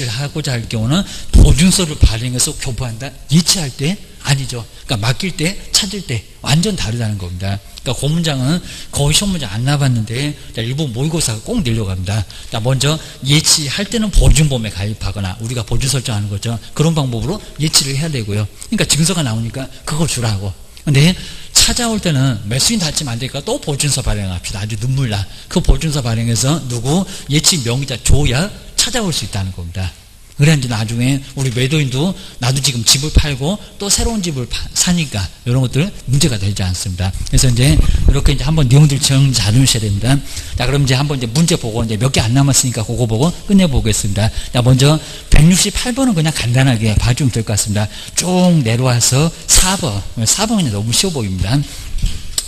하고자 할 경우는 보증서를 발행해서 교부한다. 예치할 때 아니죠. 그러니까 맡길 때, 찾을 때 완전 다르다는 겁니다. 그러니까 그 문장은 거의 시험 문제 안 나봤는데 일부 모의고사가 꼭 내려고 합니다. 자, 먼저 예치할 때는 보증보험에 가입하거나 우리가 보증 설정하는 거죠. 그런 방법으로 예치를 해야 되고요. 그러니까 증서가 나오니까 그걸 주라고. 근데 찾아올 때는 매수인 닫히면 안 되니까 또 보증서 발행합시다. 아주 눈물나. 그 보증서 발행해서 예치 명의자 줘야 찾아올 수 있다는 겁니다. 그래야 이제 나중에 우리 매도인도 나도 지금 집을 팔고 또 새로운 집을 사니까 이런 것들 문제가 되지 않습니다. 그래서 이제 이렇게 이제 한번 내용들 정 잘 해주셔야 됩니다. 자, 그럼 이제 한번 이제 문제 보고 이제 몇 개 안 남았으니까 그거 보고 끝내보겠습니다. 자, 먼저 168번은 그냥 간단하게 봐주면 될 것 같습니다. 쭉 내려와서 4번은 너무 쉬워 보입니다.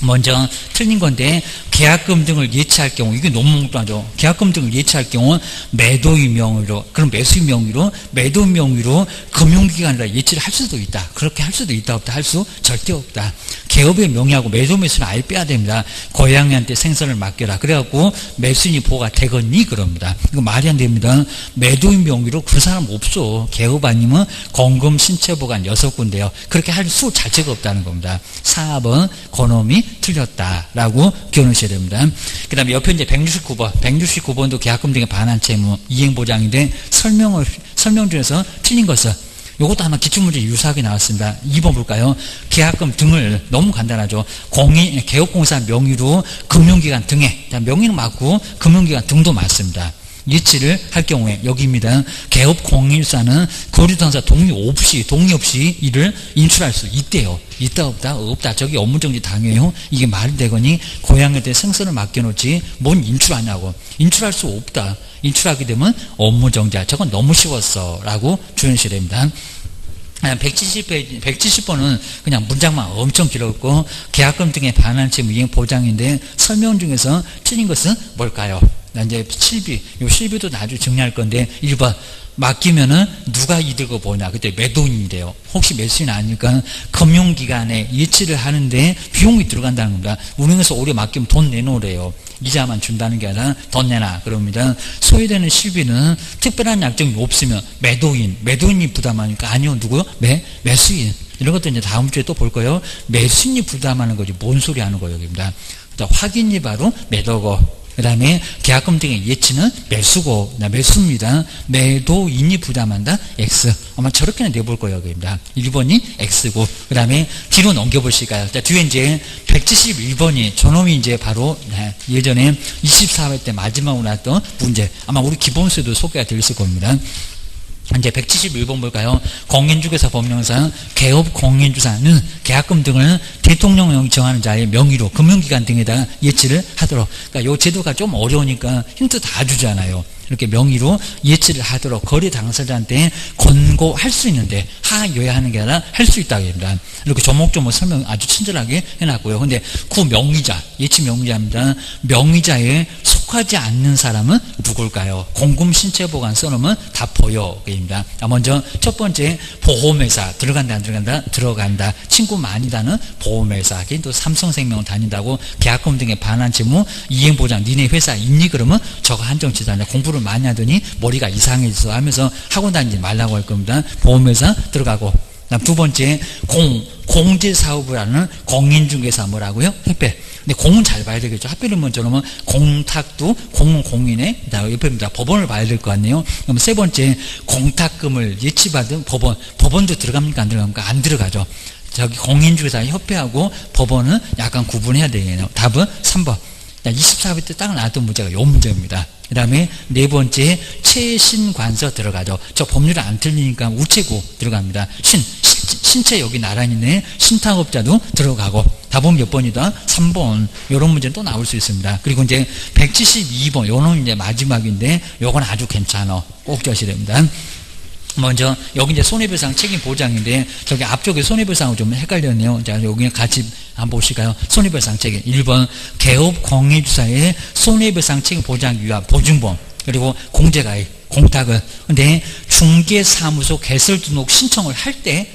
먼저 틀린 건데, 계약금 등을 예치할 경우, 이게 너무 뭉뚱하죠. 계약금 등을 예치할 경우 매도인 명의로, 그럼 매수인 명의로, 매도인 명의로 금융기관이라 예치를 할 수도 있다. 그렇게 할 수도 있다 없다 할 수 절대 없다. 개업의 명의하고 매도 매수는 아예 빼야 됩니다. 고양이한테 생선을 맡겨라. 그래갖고 매수인이 보호가 되겠니? 그럽니다. 이거 말이 안 됩니다. 매도인 명의로 그 사람 없어. 개업 아니면 공금 신체보관 6군데요. 그렇게 할 수 자체가 없다는 겁니다. 4번 그놈이 틀렸다라고 기억하셔야 됩니다. 그 다음에 옆에 이제 169번도 계약금 등에 반환 채무 이행보장인데 설명 중에서 틀린 것은 이것도 아마 기출문제 유사하게 나왔습니다. 2번 볼까요? 계약금 등을, 너무 간단하죠. 개업공사 명의로 금융기관 등에, 명의는 맞고 금융기관 등도 맞습니다. 예치를 할 경우에 여기입니다. 개업공인사는 거래당사 동의 없이 이를 인출할 수 있대요. 있다 없다 저기 업무정지 당해요. 이게 말이 되거니 고향한테 생선을 맡겨놓지 뭔 인출하냐고. 인출할 수 없다. 인출하게 되면 업무정지야. 저건 너무 쉬웠어 라고 주연시해야 됩니다. 170번은 그냥 문장만 엄청 길었고, 계약금 등의 반환 채무 이행 보장인데 설명 중에서 틀린 것은 뭘까요? 이제 실비도 아주 정리할 건데, 1번 맡기면은 누가 이득을 보냐. 그때 매도인인데요. 혹시 매수인 아니니까 금융기관에 예치를 하는데 비용이 들어간다는 겁니다. 은행에서 오래 맡기면 돈 내놓으래요. 이자만 준다는 게 아니라 돈 내놔 그럽니다. 소외되는 실비는 특별한 약정이 없으면 매도인이 부담하니까, 아니요, 누구요? 매수인. 이런 것도 이제 다음 주에 또 볼 거예요. 매수인이 부담하는 거지 뭔 소리 하는 거예요. 여기입니다. 확인이 바로 매도고, 그 다음에 계약금 등의 예치는 매수입니다. 매도인이 부담한다. X. 아마 저렇게는 내볼 거예요. 여기입니다. 1번이 X고, 그 다음에 뒤로 넘겨보실까요? 자, 뒤에 이제 171번이 저놈이 이제 바로 예전에 24회 때 마지막으로 나왔던 문제. 아마 우리 기본수에도 소개가 되어 있을 겁니다. 이제 171번 볼까요? 공인중개사 법령상 개업 공인주사는 계약금 등을 대통령령이 정하는 자의 명의로 금융기관 등에다가 예치를 하도록. 그러니까 이 제도가 좀 어려우니까 힌트 다 주잖아요. 이렇게 명의로 예치를 하도록 거래 당사자한테 권고할 수 있는데, 하여야 하는 게 아니라 할 수 있다고 합니다. 이렇게 조목조목 설명 아주 친절하게 해놨고요. 근데 명의자, 예치 명의자입니다. 명의자에 속하지 않는 사람은 누굴까요? 공금 신체보관 써놓으면 다 보여. 입니다. 먼저 첫 번째, 보험회사. 들어간다 안 들어간다? 들어간다. 친구 많이다는 보험회사. 또 삼성생명 다닌다고 계약금 등의 반환 채무 이행보장 니네 회사 있니? 그러면 저거 한정치잖아요. 공부를 많이 하더니 머리가 이상해져서 하면서 학원 다니지 말라고 할 겁니다. 보험회사 들어가고. 두 번째, 공제사업을 하는 공인중개사 뭐라고요? 협회. 근데 공은 잘 봐야 되겠죠. 하필이면 저러면 공탁도 공은 공인에 옆에입니다. 법원을 봐야 될 것 같네요. 그럼 세 번째, 공탁금을 예치받은 법원도 들어갑니까? 안 들어갑니까? 안 들어가죠. 저기 공인중개사 협회하고 법원은 약간 구분해야 되겠네요. 답은 3번. 24회 때 딱 나왔던 문제가 이 문제입니다. 그 다음에 네 번째, 최신관서 들어가죠. 저 법률이 안 틀리니까 우체국 들어갑니다. 신체 여기 나란히 있네. 신탁업자도 들어가고. 답은 몇 번이다? 3번. 이런 문제는 또 나올 수 있습니다. 그리고 이제 172번. 요는 이제 마지막인데 요건 아주 괜찮아. 꼭 저시됩니다. 먼저 여기 이제 손해배상 책임 보장인데 저기 앞쪽에 손해배상하고 좀 헷갈렸네요. 자, 여기 같이 한번 보실까요? 손해배상 책임 1번 개업 공인주사의 손해배상 책임 보장 위한 보증보험 그리고 공제가액 공탁을 근데 중개사무소 개설 등록 신청을 할 때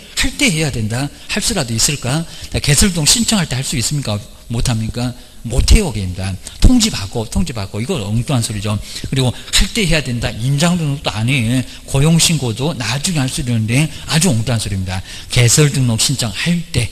해야 된다. 할 수라도 있을까? 개설 등록 신청할 때 할 수 있습니까? 못합니까? 못해요. 입니다. 통지받고 이거 엉뚱한 소리죠. 그리고 할 때 해야 된다. 인장 등록도 안 해. 고용신고도 나중에 할 수 있는데 아주 엉뚱한 소리입니다. 개설 등록 신청 할 때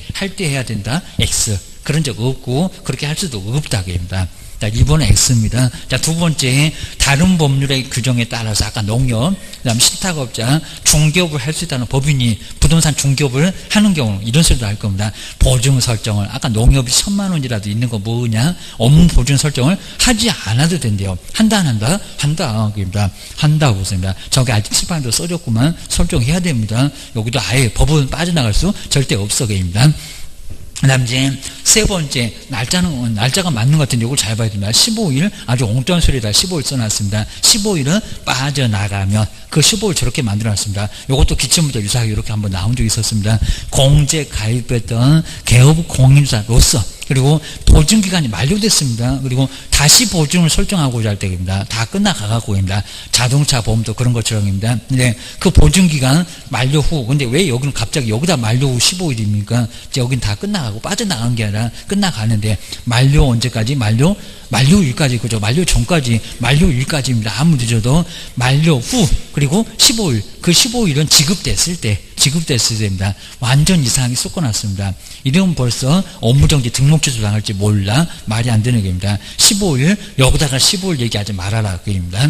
해야 된다. X. 그런 적 없고 그렇게 할 수도 없다. 입니다. 자, 2번은 X입니다. 자, 두 번째, 다른 법률의 규정에 따라서 아까 농협, 그 다음 신탁업자, 중개업을 할 수 있다는 법인이 부동산 중개업을 하는 경우, 이런 소리도 할 겁니다. 보증 설정을, 아까 농협이 1000만 원이라도 있는 거 뭐냐? 업무 보증 설정을 하지 않아도 된대요. 한다, 안 한다? 한다. 그입니다. 한다고 있습니다. 저게 아직 칠판에도 써줬구만. 설정해야 됩니다. 여기도 아예 법은 빠져나갈 수 절대 없어. 그입니다. 그 다음 이제 세 번째 날짜가 맞는 것 같은데 이걸 잘 봐야 됩니다. 15일 아주 엉뚱한 소리다. 15일 써놨습니다. 15일은 빠져나가면 그 15일 저렇게 만들어놨습니다. 이것도 기출문제 유사하게 이렇게 한번 나온 적이 있었습니다. 공제 가입했던 개업 공인주사로서 그리고 보증기간이 만료됐습니다. 그리고 다시 보증을 설정하고자 할 때입니다. 다 끝나가고입니다. 자동차 보험도 그런 것처럼입니다. 근데 그 보증기간 만료 후, 근데 왜 여기는 갑자기 여기다 만료 후 15일입니까? 여긴 다 끝나가고 빠져나간 게 아니라 끝나가는데 만료 언제까지? 만료일까지, 그죠? 만료 전까지, 만료일까지입니다. 아무 늦어도 만료 후, 그리고 15일, 그 15일은 지급됐을 때입니다. 완전 이상하게 섞어놨습니다. 이러면 벌써 업무정지 등록취소 당할지 몰라. 말이 안 되는 겁니다. 15일, 여기다가 15일 얘기하지 말아라. 그입니다.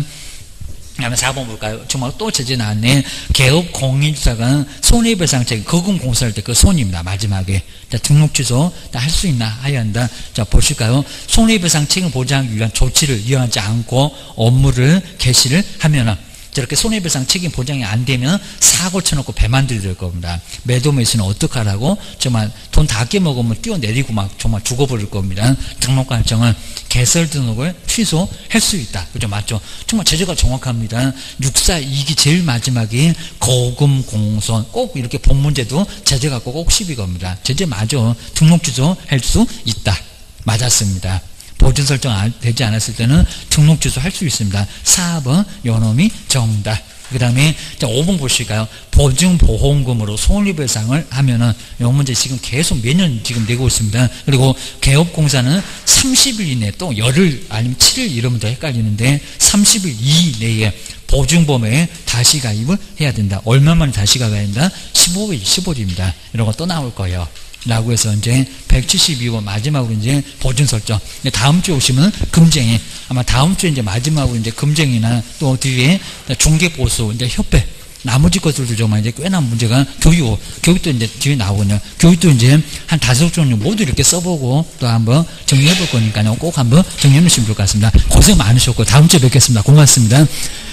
다음에 4번 볼까요? 정말 또 제재 나왔네. 개업 공인주사가 손해배상 책임 거금공사할 때 그 손입니다. 마지막에. 자, 등록 취소 할 수 있나? 해야 한다. 자, 보실까요? 손해배상 책임 보장하기 위한 조치를 이용하지 않고 업무를 개시를 하면은 저렇게 손해배상 책임 보장이 안 되면 사고 쳐놓고 배 만들어야 겁니다. 매도매수는 어떡하라고? 정말 돈 다 깨먹으면 뛰어내리고 막 정말 죽어버릴 겁니다. 등록관청은 개설 등록을 취소할 수 있다. 그죠? 맞죠? 정말 제재가 정확합니다. 642기 제일 마지막에 거금공선 꼭 이렇게 본 문제도 제재가 꼭 12겁니다. 제재 맞아. 등록 취소할 수 있다. 맞았습니다. 보증 설정 되지 않았을 때는 등록 취소할 수 있습니다. 4번 요놈이 정답. 그 다음에 5번 보실까요? 보증보험금으로 손해배상을 하면은 이 문제 지금 계속 매년 지금 내고 있습니다. 그리고 개업공사는 30일 이내 또 열흘 아니면 7일 이러면 더 헷갈리는데 30일 이내에 보증보험에 다시 가입을 해야 된다. 얼마 만에 다시 가입해야 된다? 15일입니다. 이런 거 또 나올 거예요. 라고 해서 이제 172번 마지막으로 이제 보증 설정. 다음 주에 오시면 금쟁이. 아마 다음 주에 이제 마지막으로 이제 금쟁이나 또 뒤에 중개보수, 이제 협회. 나머지 것들도 정말 이제 꽤나 문제가 교육도 이제 뒤에 나오거든요. 교육도 이제 한 5종류 모두 이렇게 써보고 또 한번 정리해 볼 거니까요. 꼭 한번 정리해 놓으시면 좋을 것 같습니다. 고생 많으셨고 다음 주에 뵙겠습니다. 고맙습니다.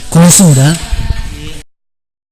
고맙습니다.